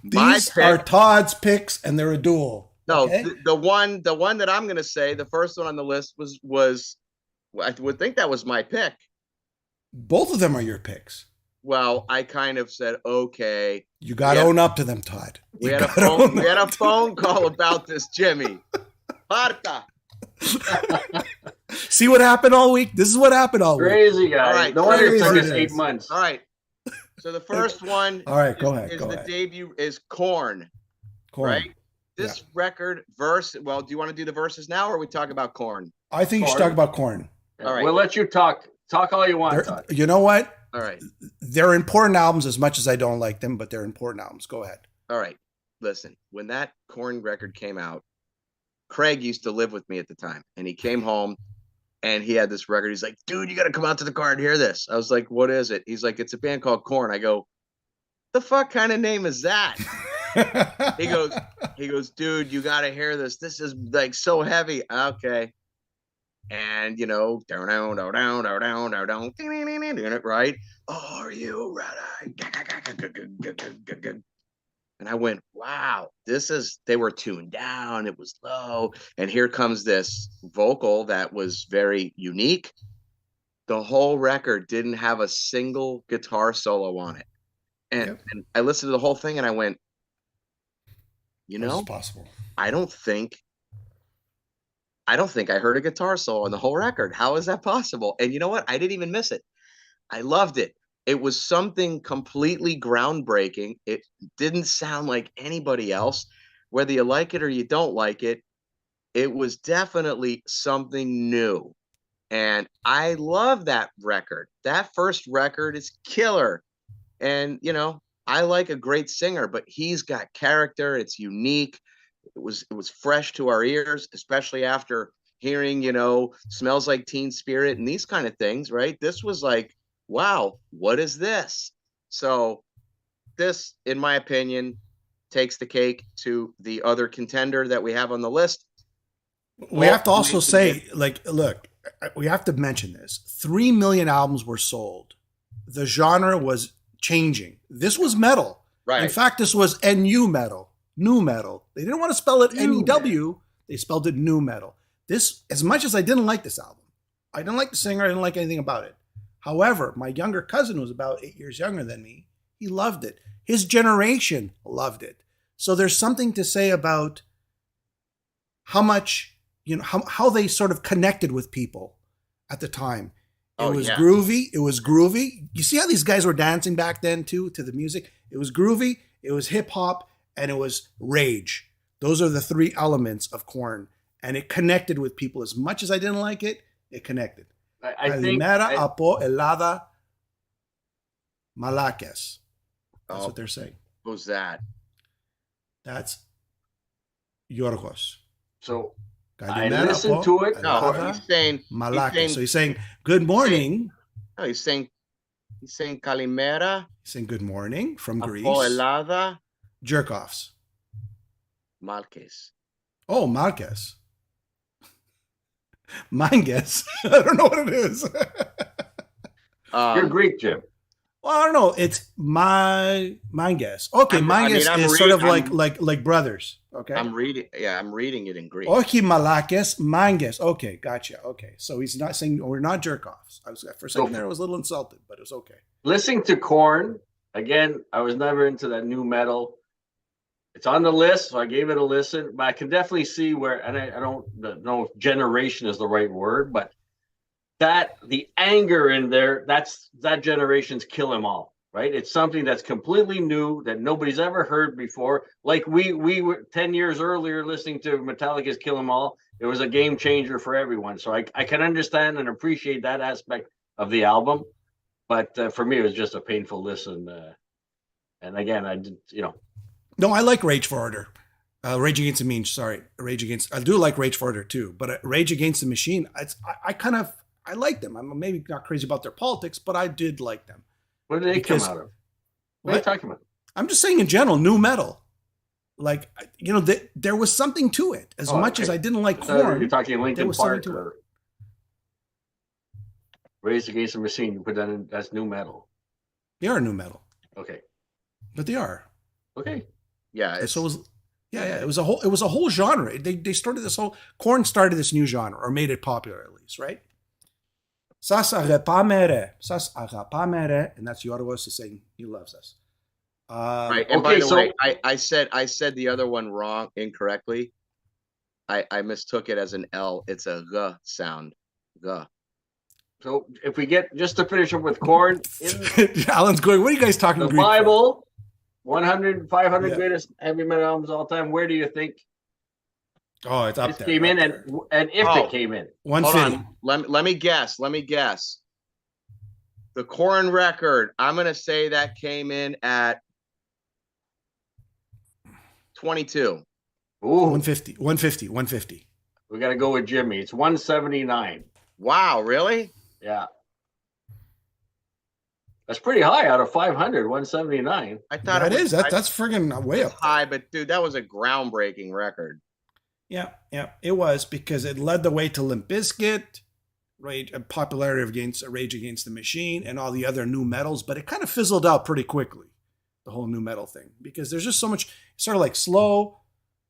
These are Todd's picks, and they're a duel. No, okay? the one that I'm going to say, the first one on the list was I would think that was my pick. Both of them are your picks. Well, I kind of said, okay. You got to own up to them, Todd. We had a phone call about this, Jimmy. Marta. See what happened all week? This is what happened all week. Crazy guy. All right, no wonder it took us 8 months. All right. So the first one all right, go ahead. Debut is Korn. Right? This record verse. Well, do you want to do the verses now, or we talk about Korn? I think you should talk about Korn. All right. We'll let you talk. Talk all you want, Todd. You know what? All right. They're important albums as much as I don't like them, but they're important albums. Go ahead. All right. Listen, when that Korn record came out, Craig used to live with me at the time, and he came home and he had this record. He's like, dude, you got to come out to the car and hear this. I was like, what is it? He's like, it's a band called Korn. I go, the fuck kind of name is that? He goes, dude, you got to hear this. This is like so heavy. Okay. And down, right? Oh, are you ready? And I went, wow, they were tuned down. It was low. And here comes this vocal that was very unique. The whole record didn't have a single guitar solo on it. And I listened to the whole thing and I went, possible. I don't think I heard a guitar solo on the whole record. How is that possible? And you know what? I didn't even miss it. I loved it. It was something completely groundbreaking. It didn't sound like anybody else. Whether you like it or you don't like it, it was definitely something new. And I love that record. That first record is killer. And, I like a great singer, but he's got character. It's unique. It was fresh to our ears, especially after hearing, Smells Like Teen Spirit and these kind of things, right? This was like, wow, what is this? So this, in my opinion, takes the cake to the other contender that we have on the list. We have to also say, like, look, we have to mention this. 3 million albums were sold. The genre was changing. This was metal. Right. In fact, this was NU metal. New metal. They didn't want to spell it NEW. They spelled it new metal. This, as much as I didn't like this album, I didn't like the singer. I didn't like anything about it. However, my younger cousin, who was about 8 years younger than me, he loved it. His generation loved it. So there's something to say about how much, how they sort of connected with people at the time. It was groovy. It was groovy. You see how these guys were dancing back then too, to the music? It was groovy. It was hip hop, and it was rage. Those are the three elements of Korn, and it connected with people. As much as I didn't like it, it connected. Calimera, Apo, Helada, Malaques. That's what they're saying. Who's that? That's Yorgos. So Calimera, I listened to it. No, he's saying Malaques. So he's saying good morning. He's saying Calimera. He's saying good morning from Greece. Apo, Helada. Jerk-offs. Marques. Oh, Marques. Mangas. I don't know what it is. You're Greek, Jim. Well, I don't know. It's Mangas. Okay, Mangas is sort of like brothers. Okay. I'm reading it in Greek. Oki Malaques, Mangas. Okay, gotcha. Okay. So he's not saying we're not jerk-offs. I was for a second there, I was a little insulted, but it was okay. Listening to Korn, again, I was never into that new metal. It's on the list, so I gave it a listen. But I can definitely see where, and I don't know if generation is the right word, but the anger in there, that generation's Kill 'Em All, right? It's something that's completely new that nobody's ever heard before. Like we were 10 years earlier listening to Metallica's Kill 'Em All. It was a game changer for everyone. So I can understand and appreciate that aspect of the album. But for me, it was just a painful listen. And again, I did, No, I like Rage for Order. Rage Against the Machine. Sorry, I do like Rage for Order too. But Rage Against the Machine, I like them. I'm maybe not crazy about their politics, but I did like them. Where did they come out of? What are you talking about? I'm just saying in general, new metal. Like, there was something to it. As much as I didn't like Korn. You're talking Linkin Park or Rage Against the Machine. You put that in, that's new metal. They are new metal. Okay. But they are. Okay. Yeah. So it was a whole genre. They started this whole Korn started this new genre, or made it popular at least, right? Sas agapamere, and that's Yorgos is saying he loves us. Right. And by the way, I said the other one wrong, incorrectly. I mistook it as an L. It's a G sound. G. So if we get, just to finish up with Korn, Alan's going, what are you guys talking about? The Bible, 100, 500 greatest heavy metal albums of all time. Where do you think? Oh, it's up there. Came in, and if it came in, 150. Let me guess. The Korn record, I'm gonna say that came in at 22. Ooh, 150. We got to go with Jimmy. It's 179. Wow, really? Yeah. That's pretty high out of 500, 179. I thought that's friggin' way up high, but dude, that was a groundbreaking record. Yeah, it was, because it led the way to Limp Bizkit, popularity against Rage Against the Machine, and all the other new metals. But it kind of fizzled out pretty quickly, the whole new metal thing, because there's just so much, sort of like slow,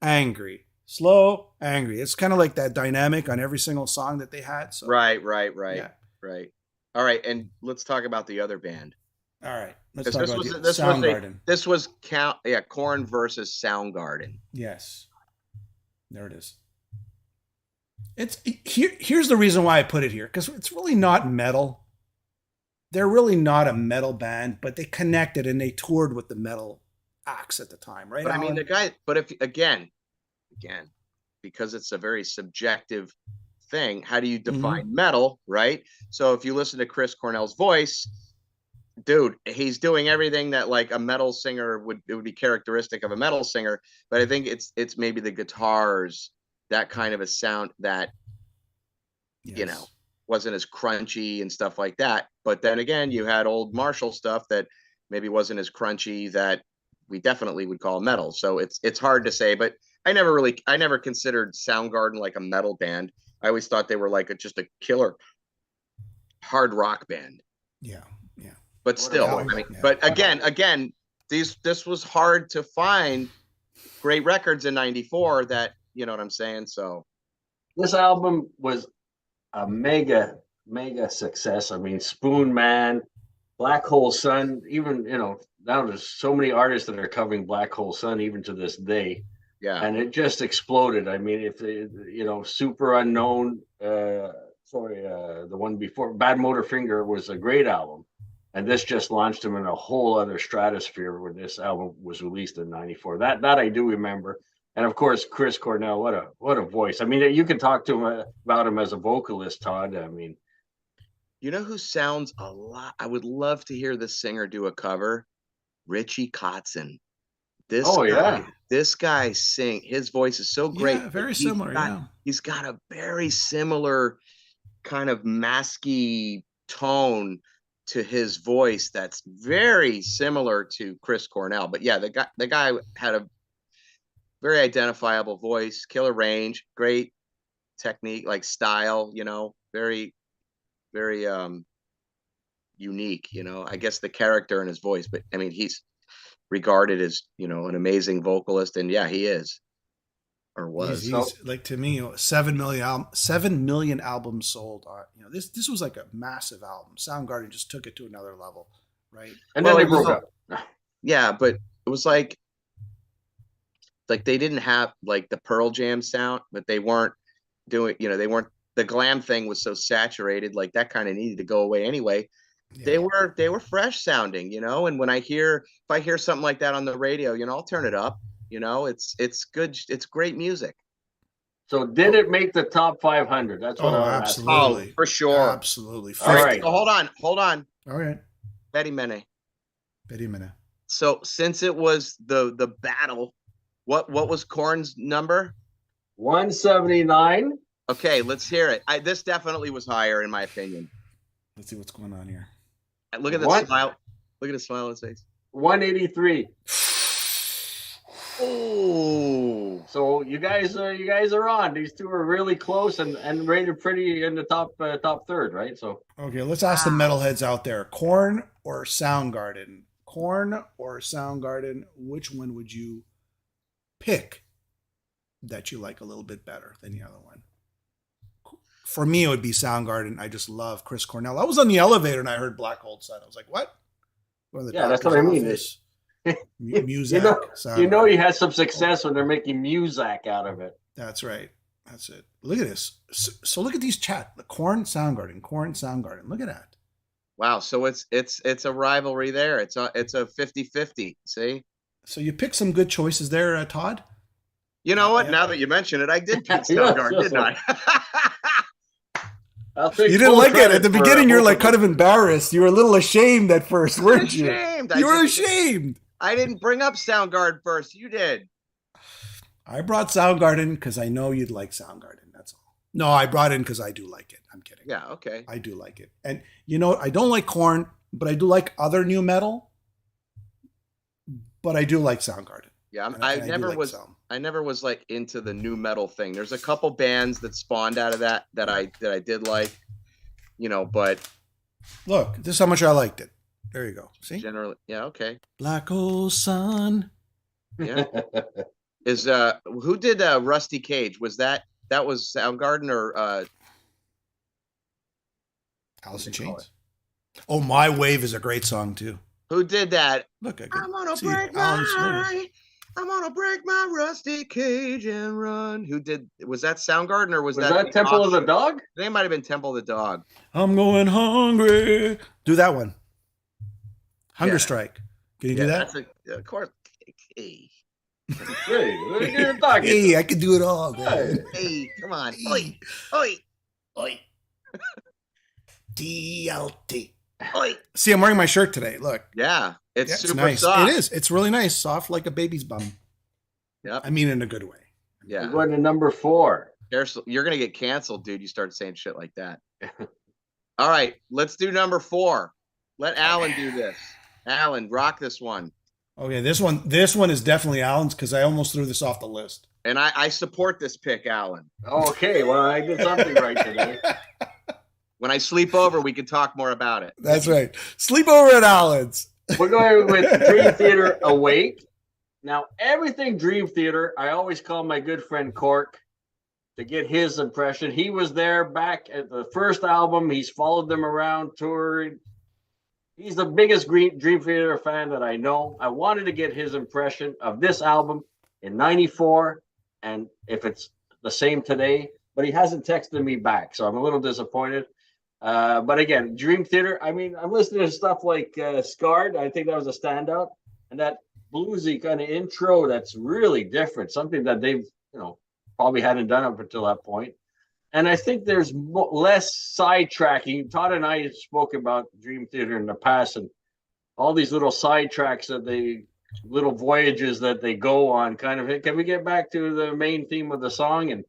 angry. It's kind of like that dynamic on every single song that they had. So. Right. All right, and let's talk about the other band. All right, let's talk about Soundgarden. This was Korn versus Soundgarden. Yes, there it is. It's here's the reason why I put it here, because it's really not metal. They're really not a metal band, but they connected and they toured with the metal acts at the time, right? But I mean, if again, because it's a very subjective thing, how do you define metal, right? So if you listen to Chris Cornell's voice, dude, he's doing everything that like a metal singer would be characteristic of a metal singer, but I think it's maybe the guitars, that kind of a sound that wasn't as crunchy and stuff like that. But then again, you had old Marshall stuff that maybe wasn't as crunchy that we definitely would call metal. So it's hard to say, but I never considered Soundgarden like a metal band. I always thought they were like just a killer hard rock band. Yeah. Yeah. But still, I mean, but again, this was hard to find great records in '94 that, you know what I'm saying? So this album was a mega success. I mean, Spoon Man, Black Hole Sun, even, you know, now there's so many artists that are covering Black Hole Sun even to this day. Yeah. And it just exploded. I mean, if you know, Super Unknown, the one before, Bad Motor Finger, was a great album. And this just launched him in a whole other stratosphere when this album was released in '94. That I do remember. And of course, Chris Cornell, what a voice. I mean, you can talk to him about him as a vocalist, Todd. I mean, you know who sounds a lot? I would love to hear this singer do a cover. Richie Kotzen. This guy sing. His voice is so great. Yeah, very similar. He's got a very similar kind of masky tone to his voice that's very similar to Chris Cornell. But yeah, the guy had a very identifiable voice, killer range, great technique, like style, you know, very, very unique, you know. I guess the character in his voice, but I mean, he's regarded as, you know, an amazing vocalist, and yeah, he is, or was. He's like, to me, 7 million albums sold. You know, this was like a massive album. Soundgarden just took it to another level, right? And then they broke up. Yeah, but it was like they didn't have like the Pearl Jam sound, but they weren't doing, you know, the glam thing was so saturated, like that kind of needed to go away anyway. Yeah. They were fresh sounding, you know, and if I hear something like that on the radio, you know, I'll turn it up, you know, it's good. It's great music. So did it make the top 500? That's what I was absolutely. Oh, for sure. Absolutely. All right. So hold on. All right. Betty Mene. So since it was the battle, what was Korn's number? 179. Okay, let's hear it. This definitely was higher in my opinion. Let's see what's going on here. Look at the smile. Look at the smile on his face. 183. Oh, so you guys are on. These two are really close and rated pretty in the top third, right? So okay, let's ask the metalheads out there: Korn or Soundgarden? Korn or Soundgarden? Which one would you pick that you like a little bit better than the other one? For me, it would be Soundgarden. I just love Chris Cornell. I was on the elevator and I heard Black Hole Sun. I was like, what? Yeah, that's what I mean. Music. You know he has some success when they're making music out of it. That's right. That's it. Look at this. So look at these chat. The Korn, Soundgarden. Look at that. Wow. So it's a rivalry there. It's a 50-50. See? So you picked some good choices there, Todd? You know what? Now that you mention it, I did pick Soundgarden, didn't I? You didn't like it at the beginning. You're like kind of embarrassed. You were a little ashamed at first, weren't you? You were ashamed. I didn't bring up Soundgarden first. You did. I brought Soundgarden because I know you'd like Soundgarden. That's all. No, I brought it in because I do like it. I'm kidding. Yeah, okay. I do like it. And you know, I don't like Korn, but I do like other new metal. But I do like Soundgarden. Yeah, I never was like into the new metal thing. There's a couple bands that spawned out of that I did like, you know, but look, this is how much I liked it. There you go. See? Generally, yeah, okay. Black Hole Sun. Yeah. Is who did Rusty Cage? Was that was Soundgarden or Alice in Chains? Oh, My Wave is a great song too. Who did that? Look, I'm gonna break my rusty cage and run. Who did? Was that Soundgarden or was that Temple of the Dog? They might have been Temple of the Dog. I'm going hungry. Do that one. Hunger Strike. Can you do that? Of course. Hey, hey, I can do it all. Man. Hey, come on. Oi, oi, oi. TLT. Oi. See, I'm wearing my shirt today. Look. Yeah, it's super nice. soft. It is. It's really nice. Soft like a baby's bum. Yeah. I mean, in a good way. Yeah. We're going to number 4. You're going to get canceled, dude. You start saying shit like that. All right. Let's do number 4. Let Alan do this. Alan, rock this one. Okay, this one is definitely Alan's because I almost threw this off the list. And I support this pick, Alan. Okay, well, I did something right today. When I sleep over, we can talk more about it. That's right. Sleep over at Alan's. We're going with Dream Theater Awake. Now, everything Dream Theater, I always call my good friend Cork to get his impression. He was there back at the first album. He's followed them around, touring. He's the biggest Dream Theater fan that I know. I wanted to get his impression of this album in '94, and if it's the same today, but he hasn't texted me back, so I'm a little disappointed. But again, Dream Theater, I mean, I'm listening to stuff like Scarred. I think that was a standout. And that bluesy kind of intro that's really different, something that they've, probably hadn't done up until that point. And I think there's less sidetracking. Todd and I spoke about Dream Theater in the past and all these little sidetracks little voyages that they go on kind of. Can we get back to the main theme of the song? And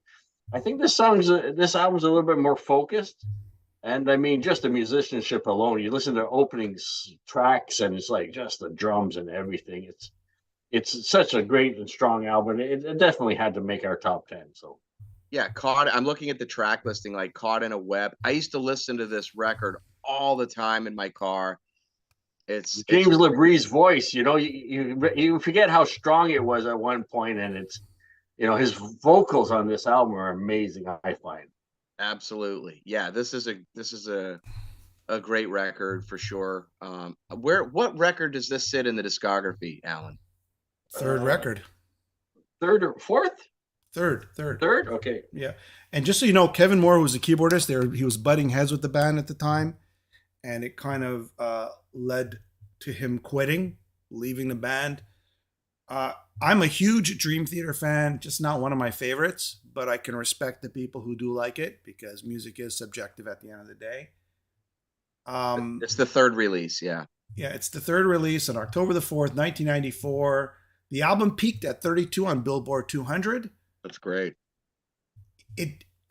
I think this album's a little bit more focused. And I mean, just the musicianship alone, you listen to opening tracks and it's like just the drums and everything. It's such a great and strong album. It definitely had to make our top 10. So, yeah, I'm looking at the track listing, like Caught in a Web. I used to listen to this record all the time in my car. It's James Labree's voice, you forget how strong it was at one point, and it's, his vocals on this album are amazing, I find. Absolutely. Yeah, this is a great record for sure. What record does this sit in the discography, Alan? Third record. Third or fourth? Third. Okay. Yeah. And just so you know, Kevin Moore was a keyboardist. He was butting heads with the band at the time, and it kind of led to him quitting, leaving the band. I'm a huge Dream Theater fan, just not one of my favorites, but I can respect the people who do like it because music is subjective at the end of the day. It's the third release, yeah. Yeah, it's the third release on October the 4th, 1994. The album peaked at 32 on Billboard 200. That's great.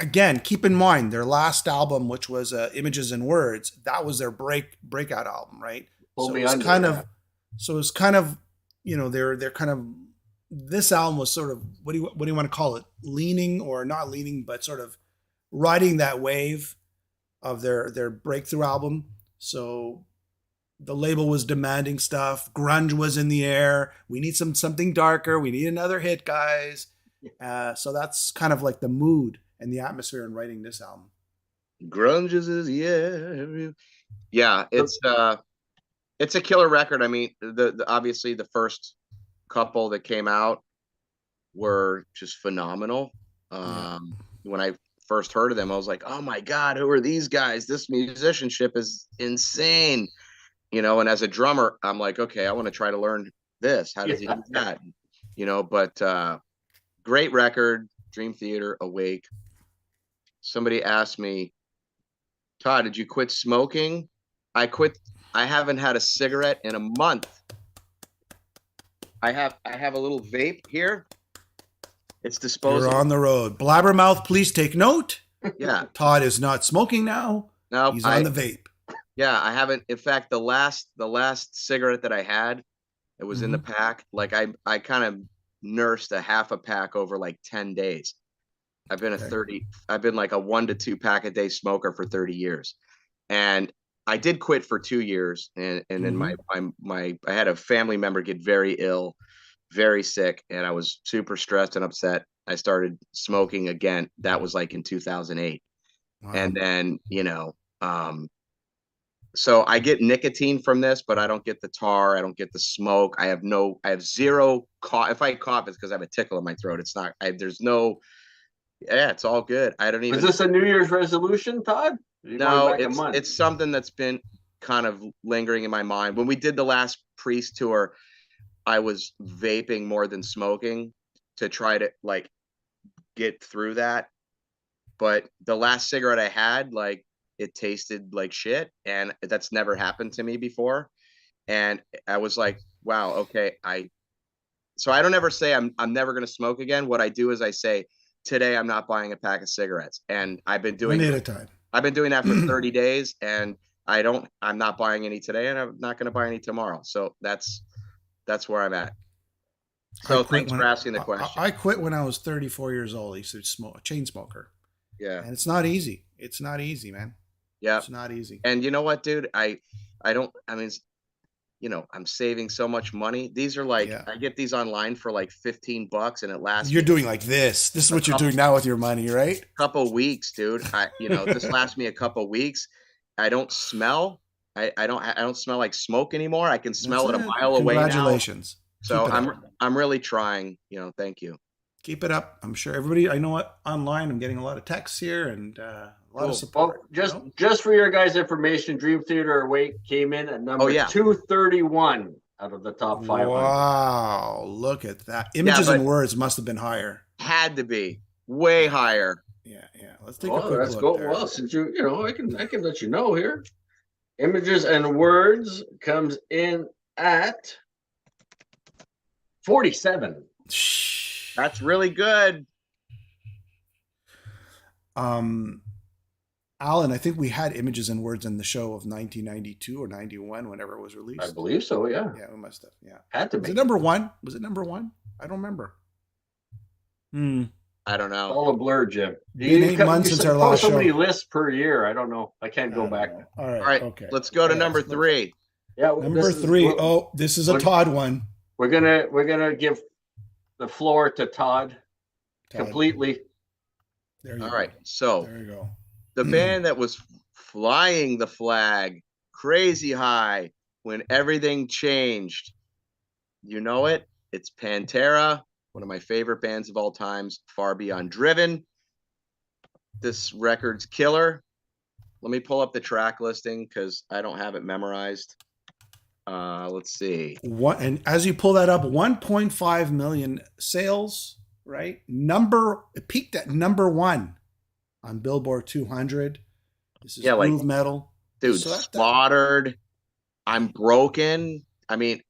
Again, keep in mind their last album, which was Images and Words, that was their breakout album, right? So it's kind of, they're kind of, this album was sort of, what do you want to call it? Leaning or not leaning, but sort of riding that wave of their breakthrough album. So the label was demanding stuff. Grunge was in the air. We need something darker. We need another hit, guys. So that's kind of like the mood and the atmosphere in writing this album. Grunge is yeah. It's a killer record. I mean, the obviously the first couple that came out were just phenomenal. When I first heard of them, I was like, oh my God, who are these guys? This musicianship is insane. And as a drummer, I'm like, okay, I want to try to learn this. How does he do that? But great record, Dream Theater, Awake. Somebody asked me, Todd, did you quit smoking? I quit. I haven't had a cigarette in a month. I have a little vape here. It's disposable. You're on the road. Blabbermouth, please take note. Yeah. Todd is not smoking now. No, he's on the vape. Yeah, I haven't. In fact, the last cigarette that I had, it was in the pack. Like I kind of nursed a half a pack over like 10 days. I've been like a 1 to 2 pack a day smoker for 30 years. And I did quit for 2 years. And then I had a family member get very ill, very sick, and I was super stressed and upset. I started smoking again. That was like in 2008. Wow. And then, so I get nicotine from this, but I don't get the tar. I don't get the smoke. I have zero cough. If I cough, it's because I have a tickle in my throat. It's not, it's all good. I don't even. Is this a New Year's resolution, Todd? No, it's something that's been kind of lingering in my mind. When we did the last Priest tour, I was vaping more than smoking to try to like get through that. But the last cigarette I had, like, it tasted like shit, and that's never happened to me before. And I was like, wow, okay. So I don't ever say I'm never going to smoke again. What I do is I say, today I'm not buying a pack of cigarettes. And I've been doing one at a time. I've been doing that for 30 days, and I'm not buying any today, and I'm not going to buy any tomorrow. So that's where I'm at. So thanks for asking the question. I quit when I was 34 years old. I used to smoke, a chain smoker. Yeah. And it's not easy. It's not easy, man. Yeah. It's not easy. And you know what, dude? I mean, you know, I'm saving so much money. These are like, I get these online for like $15 and it lasts. You're doing like this. This is what you're doing now with your money, right? Couple weeks, dude. This lasts me a couple weeks. I don't smell. I don't smell like smoke anymore. I can smell it a mile away now. Congratulations. So I'm really trying, thank you. Keep it up. I'm sure everybody, I know what, online, I'm getting a lot of texts here and a lot of support. Well, just for your guys' information, Dream Theater Awake came in at number 231 out of the top 500. Wow, look at that. Images and Words must have been higher. Had to be way higher. Yeah. Let's take a quick look there. Well, since I can let you know here. Images and Words comes in at 47. That's really good. Alan, I think we had Images and Words in the show of 1992 or 91, whenever it was released. I believe so, yeah. Yeah, we must have. Yeah. Had to be. Was it number one? I don't remember. I don't know. All a blur, Jim. Been 8 months since our last show. So many lists per year. I don't know. I can't go back. All right. Okay. Let's go to number 3. Yeah. Number 3. This is a Todd one. We're gonna give the floor to Todd. Completely. There you go. All right. So there you go. The band that was flying the flag crazy high when everything changed. You know it. It's Pantera, one of my favorite bands of all times, Far Beyond Driven. This record's killer. Let me pull up the track listing because I don't have it memorized. Let's see. And as you pull that up, 1.5 million sales, right? It peaked at number 1 on Billboard 200. This is groove metal. Dude, Slaughtered. I'm Broken. I mean,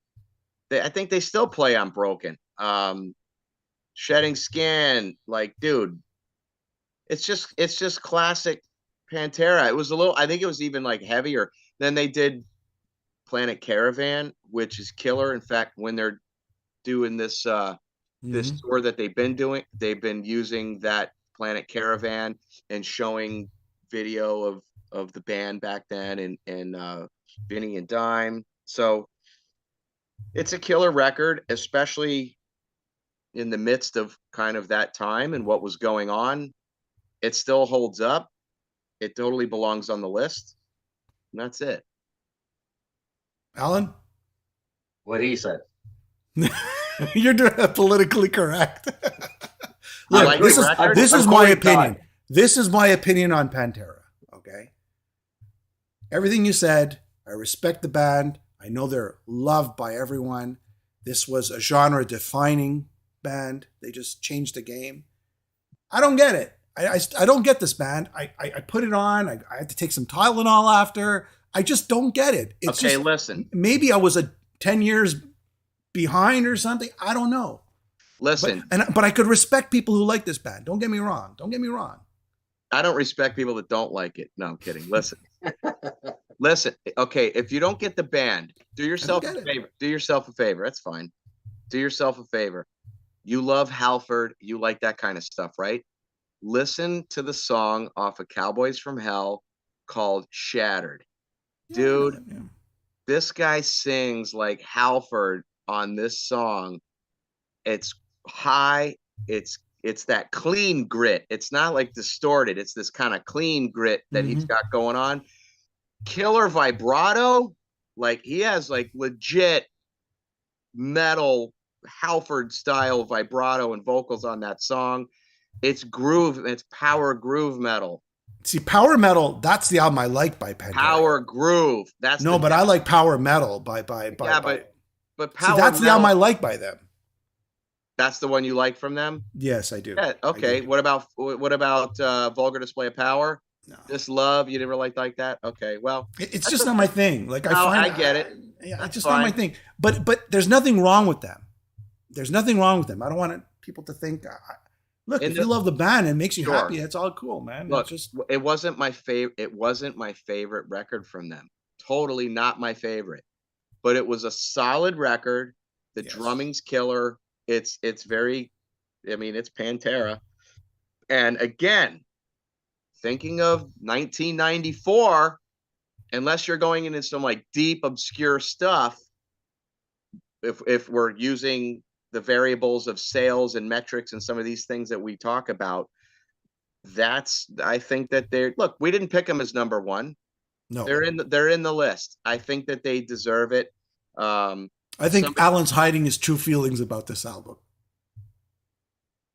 I think they still play I'm Broken. Shedding Skin. Like, dude, it's just classic Pantera. It was I think it was even like heavier. Then they did Planet Caravan, which is killer. In fact, when they're doing this this tour that they've been doing, they've been using that Planet Caravan and showing video of the band back then and Vinny and Dime. So it's a killer record, especially in the midst of kind of that time and what was going on. It still holds up. It totally belongs on the list. And that's it. Alan? What he said. You're doing it politically correct. Look, this is my opinion. This is my opinion on Pantera. Okay. Everything you said, I respect the band. I know they're loved by everyone. This was a genre-defining band. They just changed the game. I don't get it. I don't get this band. I put it on. I had to take some Tylenol after. I just don't get it. It's okay, listen. Maybe I was 10 years behind or something. I don't know. Listen. But I could respect people who like this band. Don't get me wrong. I don't respect people that don't like it. No, I'm kidding. Listen. Listen. Okay, if you don't get the band, do yourself a favor. Do yourself a favor. That's fine. Do yourself a favor. You love Halford. You like that kind of stuff, right? Listen to the song off of Cowboys from Hell called Shattered. Dude, this guy sings like Halford on this song. It's high. It's that clean grit. It's not like distorted. It's this kind of clean grit that he's got going on. Killer vibrato. Like he has like legit metal Halford style vibrato and vocals on that song. It's groove. It's power groove metal. See, power metal, that's the album I like by Pantera. Power groove. But I like power metal by but power. See, that's the album I like by them. That's the one you like from them? Yes, I do. Yeah, okay. Do. What about Vulgar Display of Power? No. This Love, you never liked like that? Okay, well, it's just not my thing. Like I get it. Yeah, it's just not my thing. But there's nothing wrong with them. I don't want people to think Look, if you love the band and it makes you Sure. happy, it's all cool, man. Look, it's just it wasn't my favorite. It wasn't my favorite record from them. Totally not my favorite. But it was a solid record. The drumming's killer. It's very, I mean, it's Pantera. And again, thinking of 1994, unless you're going into some like deep, obscure stuff, if we're using the variables of sales and metrics and some of these things that we talk about, I think that look, we didn't pick them as number one. no. They're in the list. I think that they deserve it. I think Alan's hiding his true feelings about this album.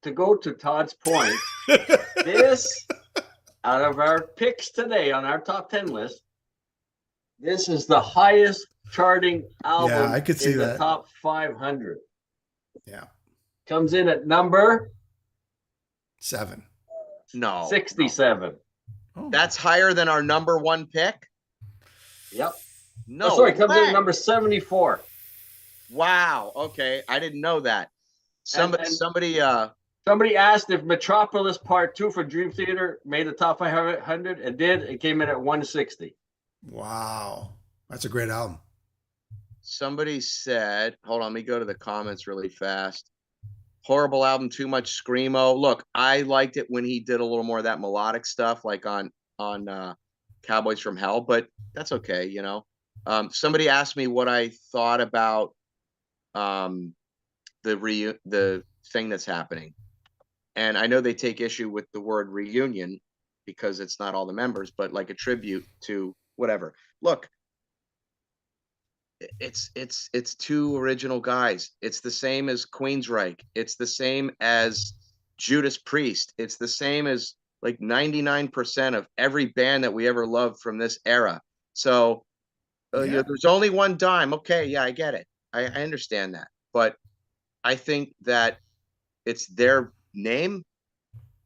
To go to Todd's point, this, out of our picks today on our top 10 list, this is the highest charting album I could see in the that. top 500. Yeah. Comes in at number 7. No. 67. Oh. That's higher than our number one pick? Yep. No. Sorry, comes in at number 74. Wow. Okay. I didn't know that. Somebody asked if Metropolis Part 2 for Dream Theater made the top 500. It did. It came in at 160. Wow. That's a great album. Somebody said, hold on, let me go to the comments really fast. Horrible album, too much screamo. Look, I liked it when he did a little more of that melodic stuff, like on Cowboys from Hell, but that's okay, you know. Somebody asked me what I thought about the thing that's happening, and I know they take issue with the word reunion because it's not all the members, but like a tribute to whatever. Look, it's two original guys. It's the same as Queensrÿche. It's the same as Judas Priest. It's the same as like 99% of every band that we ever loved from this era. So you know, there's only one dime. Okay, yeah, I get it. I understand that. But I think that it's their name,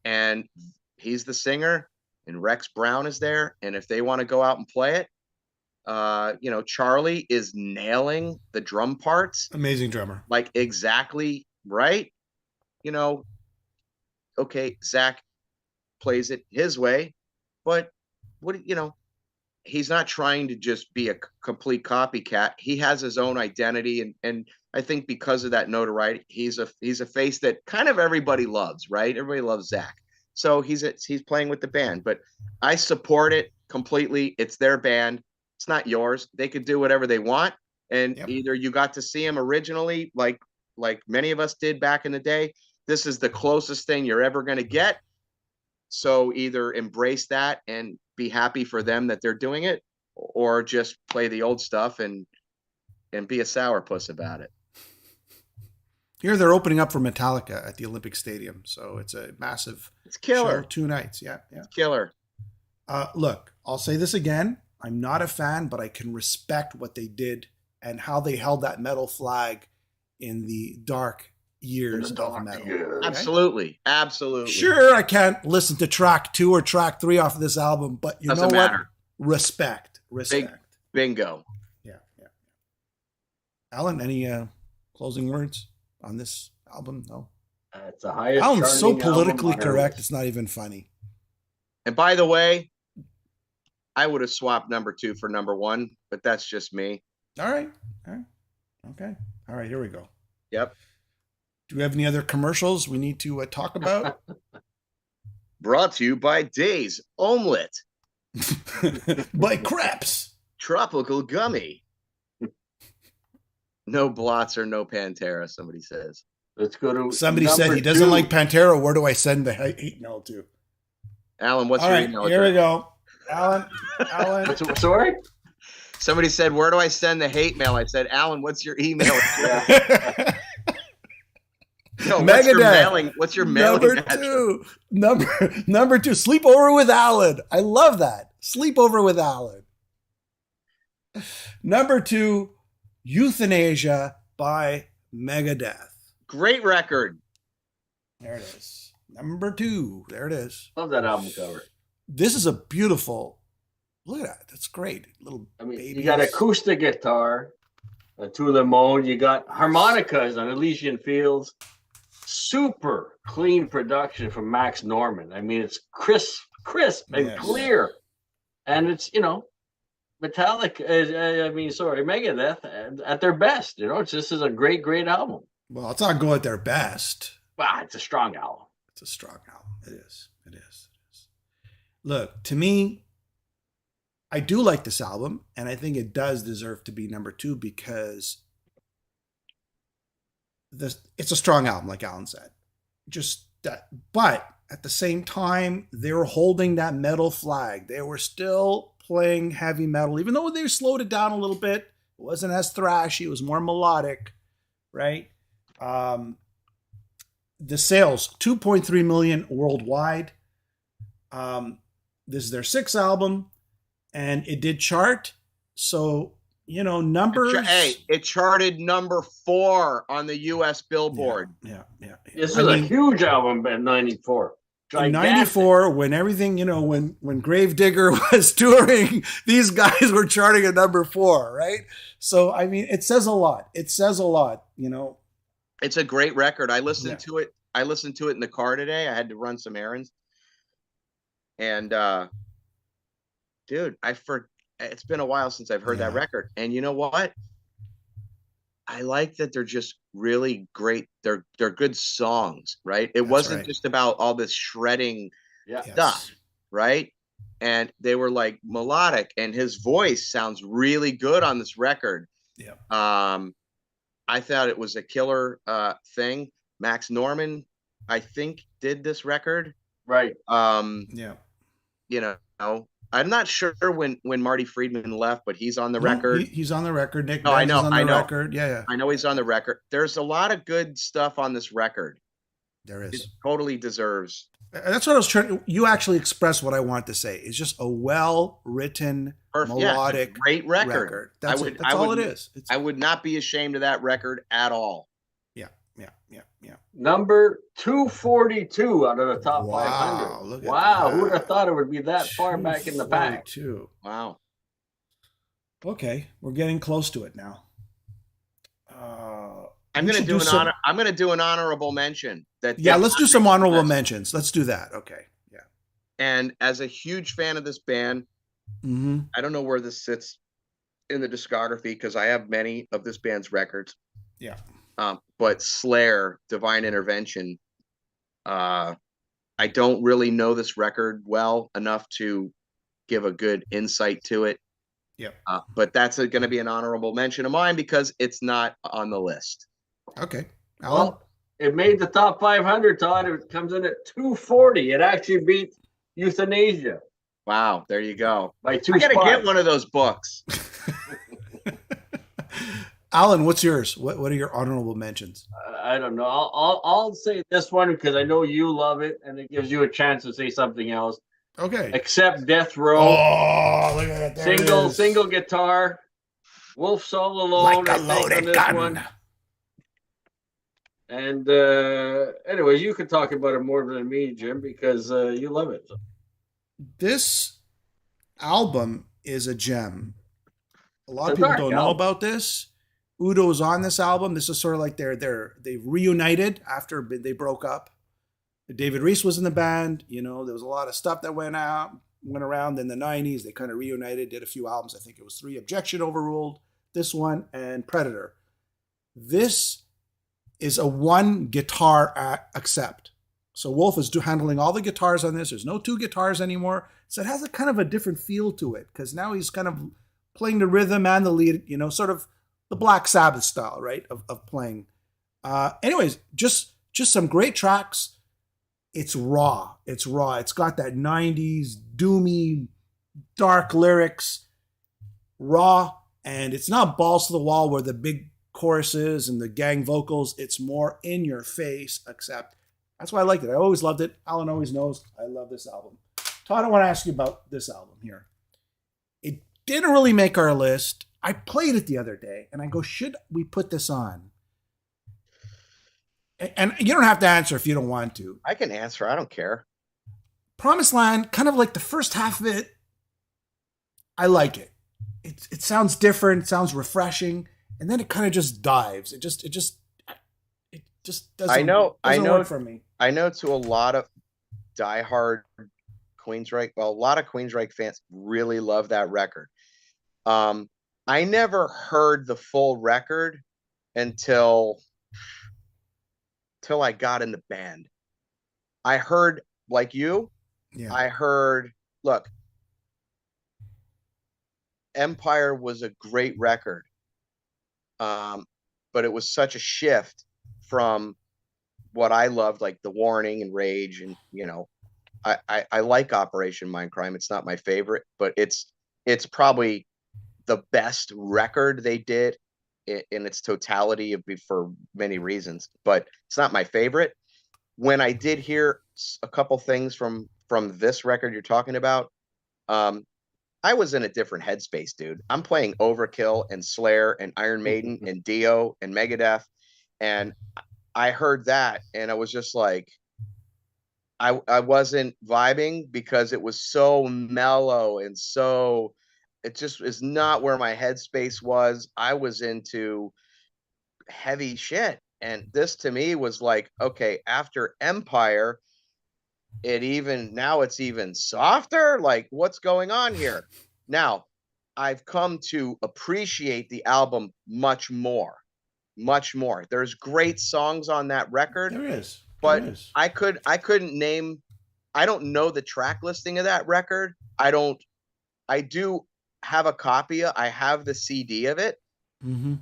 and he's the singer, and Rex Brown is there. And if they want to go out and play it, you know, Charlie is nailing the drum parts. Amazing drummer. Like exactly right. You know, okay, Zach plays it his way, but you know, he's not trying to just be a complete copycat. He has his own identity, and I think because of that notoriety, he's a face that kind of everybody loves, right? Everybody loves Zach. So he's playing with the band, but I support it completely. It's their band. It's not yours. They could do whatever they want. And either you got to see him originally, like many of us did back in the day. This is the closest thing you're ever going to get. So either embrace that and be happy for them that they're doing it, or just play the old stuff and be a sourpuss about it. Here they're opening up for Metallica at the Olympic Stadium. So it's a massive killer show, 2 nights. Yeah. It's killer. Look, I'll say this again. I'm not a fan, but I can respect what they did and how they held that metal flag in the dark years of metal. Okay? Absolutely. Sure, I can't listen to track 2 or track 3 off of this album, but you Doesn't know matter. what? Respect. Bingo. Yeah. Alan, any closing words on this album? No. It's the highest. Alan's so politically correct, it's not even funny. And by the way, I would have swapped number 2 for number 1, but that's just me. All right. Okay. All right, here we go. Yep. Do we have any other commercials we need to talk about? Brought to you by Days Omelette. By Crepes. Tropical Gummy. No blots or no Pantera, somebody says. Let's go to somebody said he doesn't like Pantera. Where do I send the hate mail to? Alan, what's your email address? Here we go. Alan. Sorry? Somebody said, where do I send the hate mail? I said, Alan, what's your email address? No, what's your mailing address? Number 2, Sleepover with Alan. I love that. Sleepover with Alan. Number 2, Euthanasia by Megadeth. Great record. There it is. Number 2. There it is. Love that album cover. This is a beautiful. Look at that. That's great. Little babies. You got acoustic guitar, a To the Moan. You got harmonicas on Elysian Fields. super clean production from Max Norman. I mean, it's crisp and clear, and it's Metallic. Megadeth at their best. This is a great album. Well, it's not going at their best. Well, it's a strong album. It's a strong album. It is. Look, to me, I do like this album, and I think it does deserve to be number 2 because it's a strong album, like Alan said. Just that, but at the same time, they were holding that metal flag. They were still playing heavy metal, even though they slowed it down a little bit. It wasn't as thrashy. It was more melodic, right? The sales, 2.3 million worldwide. This is their 6th album, and it did chart. So, numbers. It charted number 4 on the U.S. Billboard. Yeah. This is a huge album in 94. In 94, when everything, when Gravedigger was touring, these guys were charting at number 4, right? So, I mean, it says a lot. It's a great record. I listened to it. I listened to it in the car today. I had to run some errands. And, dude, it's been a while since I've heard that record. And you know what? I like that they're just really great. They're good songs, right? It wasn't just about all this shredding stuff, right? And they were like melodic, and his voice sounds really good on this record. Yeah. I thought it was a killer thing. Max Norman, I think, did this record. Right. I'm not sure when Marty Friedman left, but he's on the record. He's on the record. Nick, I know. Record. Yeah. I know he's on the record. There's a lot of good stuff on this record. There is. It totally deserves. That's what I was trying. You actually expressed what I wanted to say. It's just a well-written, melodic, great record. That's all it is. I would not be ashamed of that record at all. Yeah. Number 242 out of the top 500. Wow, who would have thought it would be that far back in the pack? Wow. Okay, we're getting close to it now. I'm going to do an honorable mention. Let's do some honorable mentions. Let's do that. Okay. Yeah. And as a huge fan of this band, I don't know where this sits in the discography because I have many of this band's records. Yeah. But Slayer, Divine Intervention, I don't really know this record well enough to give a good insight to it. Yeah. But that's going to be an honorable mention of mine because it's not on the list. Okay. Alan? Well, it made the top 500, Todd. It comes in at 240. It actually beat Euthanasia. Wow. There you go. By 2 I got to get one of those books. Alan, what's yours? What are your honorable mentions? I don't know. I'll say this one because I know you love it, and it gives you a chance to say something else. Okay. Except Death Row. Oh, look at that. Single guitar. Wolf's All Alone. Like a loaded gun. One. And anyways, you can talk about it more than me, Jim, because you love it. This album is a gem. A lot of people don't know about this. Udo's on this album. This is sort of like they reunited after they broke up. David Reese was in the band. There was a lot of stuff that went around in the 90s. They kind of reunited, did a few albums. I think it was 3, Objection Overruled, this one, and Predator. This is a 1 guitar accept. So Wolf is handling all the guitars on this. There's no 2 guitars anymore. So it has a kind of a different feel to it because now he's kind of playing the rhythm and the lead, sort of the Black Sabbath style, right, of playing. Anyways, just some great tracks. It's raw. It's got that 90s doomy, dark lyrics, raw, and it's not balls to the wall where the big choruses and the gang vocals. It's more in your face, except that's why I liked it. I always loved it. Alan always knows I love this album. Todd, I want to ask you about this album here. It didn't really make our list. I played it the other day, and I go, should we put this on? And you don't have to answer if you don't want to. I can answer. I don't care. Promised Land, kind of like the first half of it, I like it. It sounds different, sounds refreshing, and then it kind of just dives. just doesn't work for me. I know to a lot of diehard Queensrÿche, well, a lot of Queensrÿche fans really love that record. I never heard the full record until I got in the band. I heard, like you, I heard, look, Empire was a great record. But it was such a shift from what I loved, like The Warning and Rage. And, you know, I like Operation Mindcrime. It's not my favorite, but it's probably the best record they did in its totality for many reasons, but it's not my favorite. When I did hear a couple things from this record you're talking about, I was in a different headspace, dude. I'm playing Overkill and Slayer and Iron Maiden and Dio and Megadeth. And I heard that and I was just like, I wasn't vibing because it was so mellow and so, it just is not where my headspace was. I was into heavy shit. And this to me was like, okay, after Empire, it's even softer. Like, what's going on here? Now, I've come to appreciate the album much more. There's great songs on that record. There is. I couldn't name, I don't know the track listing of that record. I do have a copy. I have the CD of it. Mm-hmm.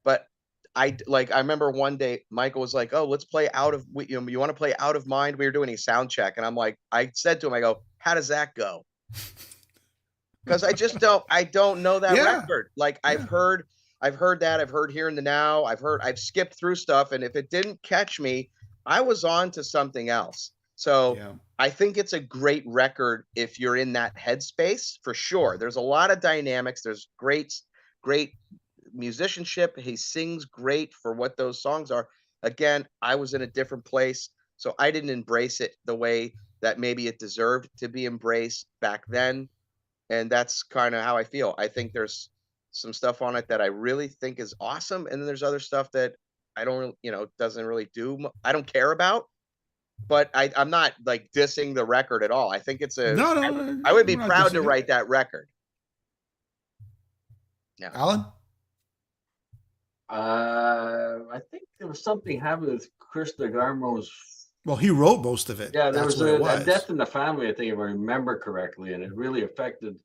But I remember one day Michael was like, "Oh, let's play you want to play Out of Mind?" We were doing a sound check, and I'm like, I said to him, I go, "How does that go?" Because I don't know that record. Like I've heard that, I've heard Here and the Now, I've skipped through stuff, and if it didn't catch me, I was on to something else. So I think it's a great record if you're in that headspace, for sure. There's a lot of dynamics. There's great musicianship. He sings great for what those songs are. Again, I was in a different place, so I didn't embrace it the way that maybe it deserved to be embraced back then. And that's kind of how I feel. I think there's some stuff on it that I really think is awesome, and then there's other stuff that I don't, doesn't really I don't care about. But I'm not like dissing the record at all. I think it's no. I would be proud to write that record. Yeah, Alan. I think there was something happened with Chris DeGarmo's. Well, he wrote most of it. Yeah, there was a death in the family, I think, if I remember correctly, and it really affected,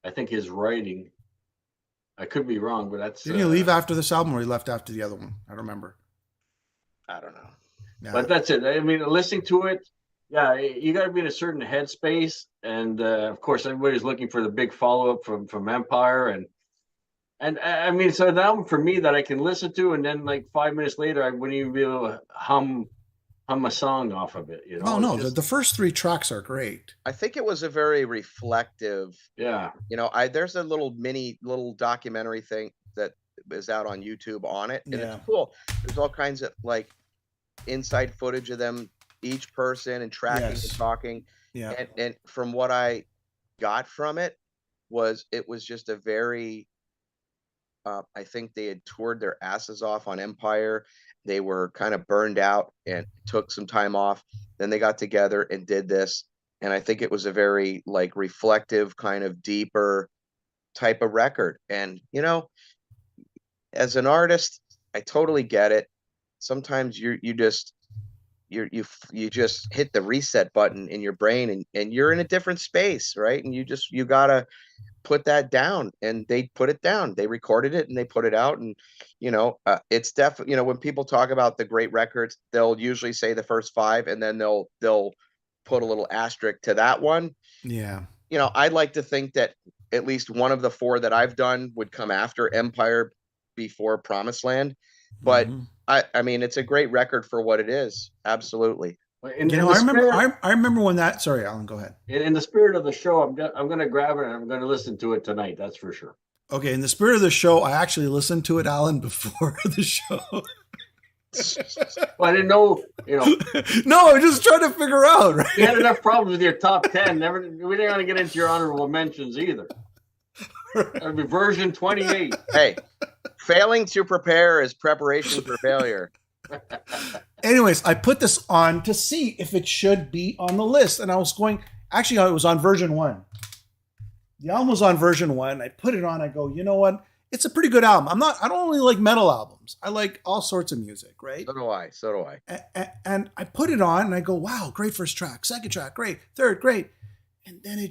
I think, his writing. I could be wrong, but that's. Didn't he leave after this album, or he left after the other one? I don't remember. I don't know. Yeah. But that's it. I mean, listening to it, you got to be in a certain headspace, and of course, everybody's looking for the big follow-up from Empire, and I mean, so an album for me that I can listen to, and then like 5 minutes later, I wouldn't even be able to hum a song off of it. Oh no, the first 3 tracks are great. I think it was a very reflective. Yeah. There's a little documentary thing that is out on YouTube on it, and it's cool. There's all kinds of like inside footage of them, each person, and tracking and talking. Yeah. And from what I got from it was just a very. I think they had toured their asses off on Empire. They were kind of burned out and took some time off. Then they got together and did this. And I think it was a very like reflective, kind of deeper type of record. And, as an artist, I totally get it. Sometimes you just hit the reset button in your brain and you're in a different space, right? And you gotta put that down, and they put it down. They recorded it and they put it out. And it's definitely, when people talk about the great records, they'll usually say the first 5, and then they'll put a little asterisk to that one. I'd like to think that at least one of the 4 that I've done would come after Empire, before Promised Land. But I mean, it's a great record for what it is. Absolutely. I remember when that. Sorry, Alan, go ahead. In the spirit of the show, I'm going to grab it and I'm going to listen to it tonight. That's for sure. Okay, in the spirit of the show, I actually listened to it, Alan, before the show. Well, I didn't know. No, I'm just trying to figure out. Right? You had enough problems with your top 10. We didn't want to get into your honorable mentions either. That'd be version 28. Hey, failing to prepare is preparation for failure. Anyways, I put this on to see if it should be on the list. And I was going, actually, it was on version 1. The album was on version 1. I put it on. I go, you know what? It's a pretty good album. I don't only like metal albums. I like all sorts of music, right? So do I. And I put it on and I go, wow, great first track. Second track, great. Third, great. And then the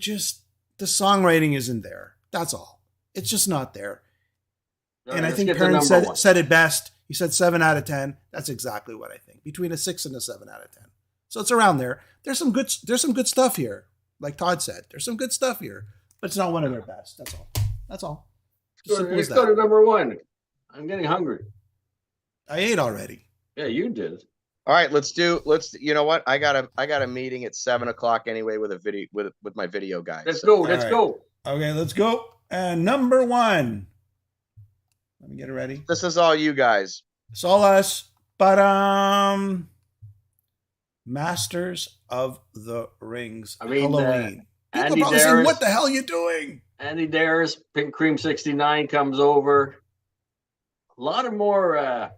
songwriting isn't there. That's all. It's just not there. And I think Perrin said it best. He said 7 out of 10. That's exactly what I think. Between a 6 and a 7 out of 10. So it's around there. There's some good stuff here. Like Todd said, there's some good stuff here, but it's not one of their best. That's all. Let's go to number 1. I'm getting hungry. I ate already. Yeah, you did. All right, you know what? I got a meeting at 7:00 anyway with my video guys. Let's go. Okay, let's go. And number 1. Let me get it ready. This is all you guys. It's all us. But Masters of the Rings. Halloween. People Andy probably saying, Darris, what the hell are you doing? Andy Darris, Pink Cream 69 comes over. A lot more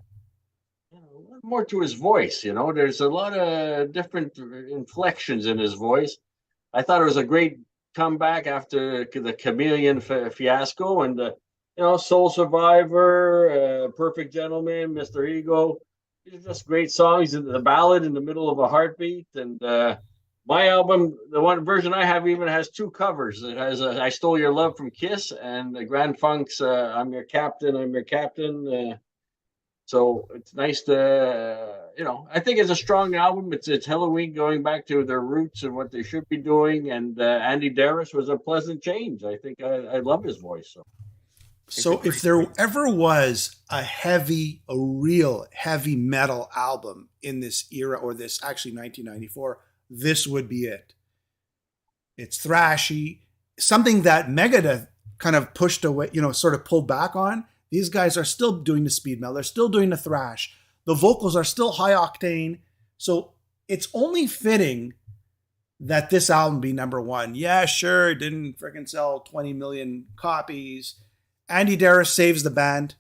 to his voice, you know. There's a lot of different inflections in his voice. I thought it was a great comeback after the Chameleon fiasco, and Soul Survivor, Perfect Gentleman, Mr. Ego. These are just great songs. The ballad in the middle of a heartbeat, and my album, the one version I have, even has 2 covers. It has I Stole Your Love from Kiss and the Grand Funk's I'm Your Captain, I'm Your Captain. So it's nice to, I think it's a strong album. It's Halloween going back to their roots and what they should be doing. And Andy Darris was a pleasant change. I think I love his voice. So if there ever was a real heavy metal album in this era, or this actually 1994, this would be it. It's thrashy, something that Megadeth kind of pushed away, sort of pulled back on. These guys are still doing the speed metal. They're still doing the thrash. The vocals are still high octane. So it's only fitting that this album be number 1. Yeah, sure, it didn't freaking sell 20 million copies. Andy Darris saves the band.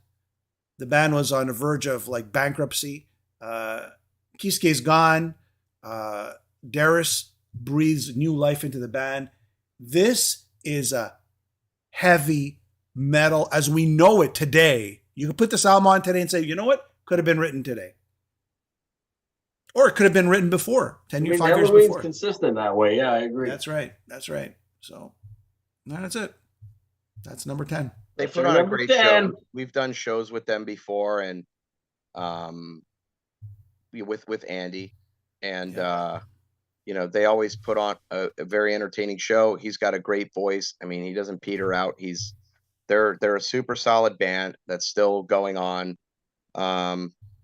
The band was on the verge of bankruptcy. Kiisuke's gone. Darris breathes new life into the band. This is a heavy metal as we know it today. You could put this album on today and say, you know what? Could have been written today. Or it could have been written before, 5 years before. Consistent that way. Yeah, I agree. That's right. So that's it. That's number 10. They put on a great show. We've done shows with them before, and with Andy, and they always put on a very entertaining show. He's got a great voice. I mean, he doesn't peter out. They're a super solid band that's still going on.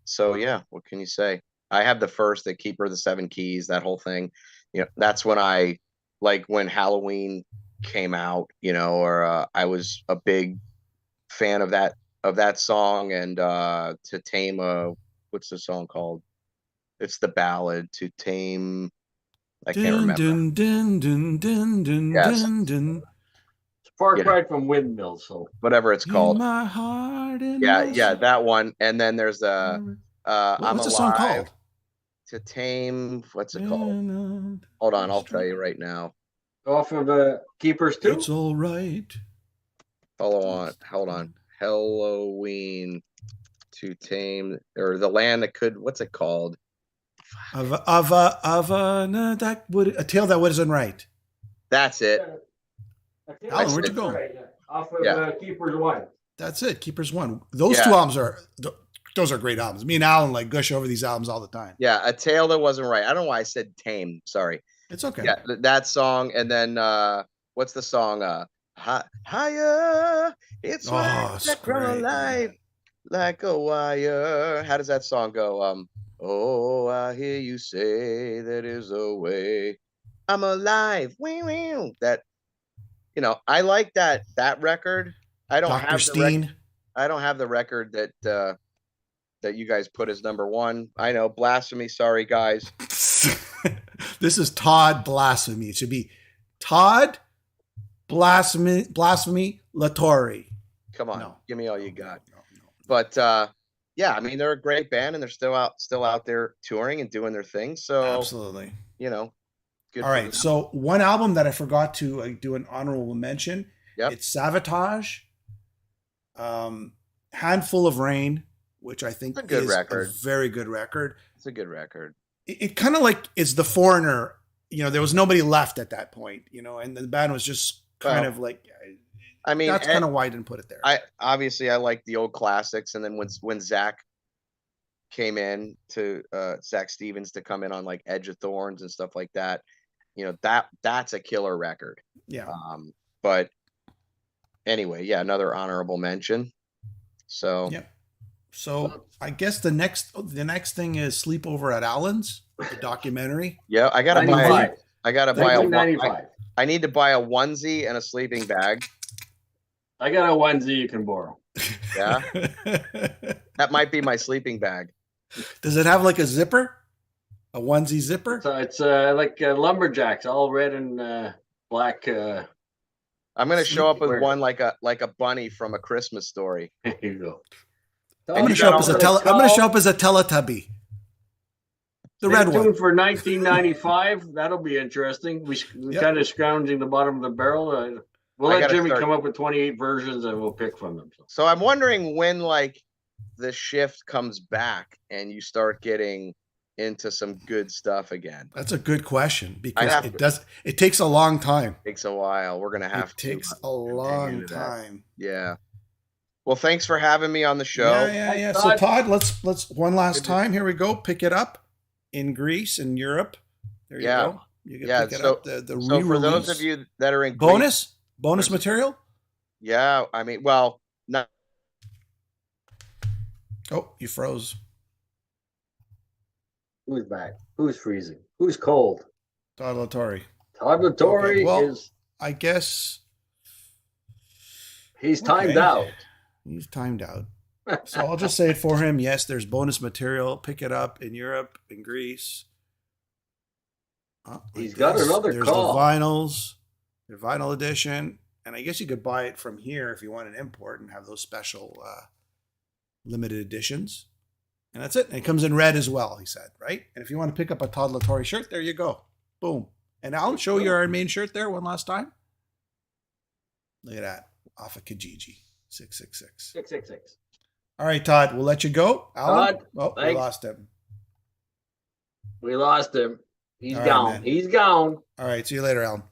So yeah, what can you say? I have the Keeper of the Seven Keys, that whole thing. That's when I when Halloween came out, or I was a big fan of that song, and To Tame what's the song called? It's the ballad, To Tame. I can't remember. It's far cry from Windmills, so whatever it's called. My heart that one. And then there's I'm what's Alive. the song called? To Tame. What's it called? Hold on, I'll tell you right now. Off of Keepers 2? It's all right. Hold on. Halloween, To Tame, or The Land That Could. What's it called? A tale that wasn't right. That's it. Alan, where'd you go? Right, yeah. Off of Keepers 1. That's it. Keepers 1. Those 2 albums are great albums. Me and Alan gush over these albums all the time. Yeah, A Tale That Wasn't Right. I don't know why I said Tame. Sorry. It's okay. Yeah, that song, and then what's the song? Higher. It's from life like a wire. How does that song go? Oh, I hear you say that is a way. I'm alive. That, I like that record. I don't Dr. have Steen. I don't have the record that you guys put as number 1. I know, blasphemy. Sorry, guys. This is Todd Blasphemy. It should be Todd Blasphemy LaTorre. Come on, give me all you got. No. But yeah, I mean, they're a great band and they're still out there touring and doing their thing. So Absolutely. you know, good. All right. So one album that I forgot to do an honorable mention. Yep. It's Savatage. Handful of Rain, which I think it's a good is record. A very good record. It's a good record. It kind of like is the Foreigner. You know, there was nobody left at that point. You know, and the band was just kind of like. I mean, that's kind of why I didn't put it there. I like the old classics, and then when Zach came in to Zach Stevens to come in on like Edge of Thorns and stuff like that, you know, that's a killer record. Yeah. But anyway, yeah, another honorable mention. So yeah. So I guess the next thing is Sleepover at Alan's, the documentary. Yeah, I gotta buy. I need to buy a onesie and a sleeping bag. I got a onesie you can borrow. Yeah, that might be my sleeping bag. Does it have like a zipper? A onesie zipper? So it's like lumberjacks, all red and black. I'm gonna show up with one like a bunny from A Christmas Story. There you go. I'm gonna show up as a Teletubby. The red one for 1995. That'll be interesting. We kind of scrounging the bottom of the barrel. We'll let Jimmy come up with 28 versions and we'll pick from them. So I'm wondering when like the shift comes back and you start getting into some good stuff again. That's a good question because it takes a long time. It takes a while. We're gonna have to. It takes a long time. Yeah. Well, thanks for having me on the show. Yeah. So Todd, let's one last time. Here we go. Pick it up in Greece and Europe. There you go. You can pick it up. The so for those of you that are in bonus material. Yeah, I mean, well, not. Oh, you froze. Who's back? Who's freezing? Who's cold? Todd LaTorre. Todd LaTorre is. I guess he's timed out. He's timed out. So I'll just say it for him. Yes, there's bonus material. Pick it up in Europe, in Greece. He's got another call. There's the vinyl edition. And I guess you could buy it from here if you want an import and have those special limited editions. And that's it. And it comes in red as well, he said, right? And if you want to pick up a Todd LaTorre shirt, there you go. Boom. And I'll show you our main shirt there one last time. Look at that. Off of Kijiji. 666. 666. All right, Todd, we'll let you go. Alan? Todd, we lost him. We lost him. He's gone. He's gone. All right. See you later, Alan. Bye.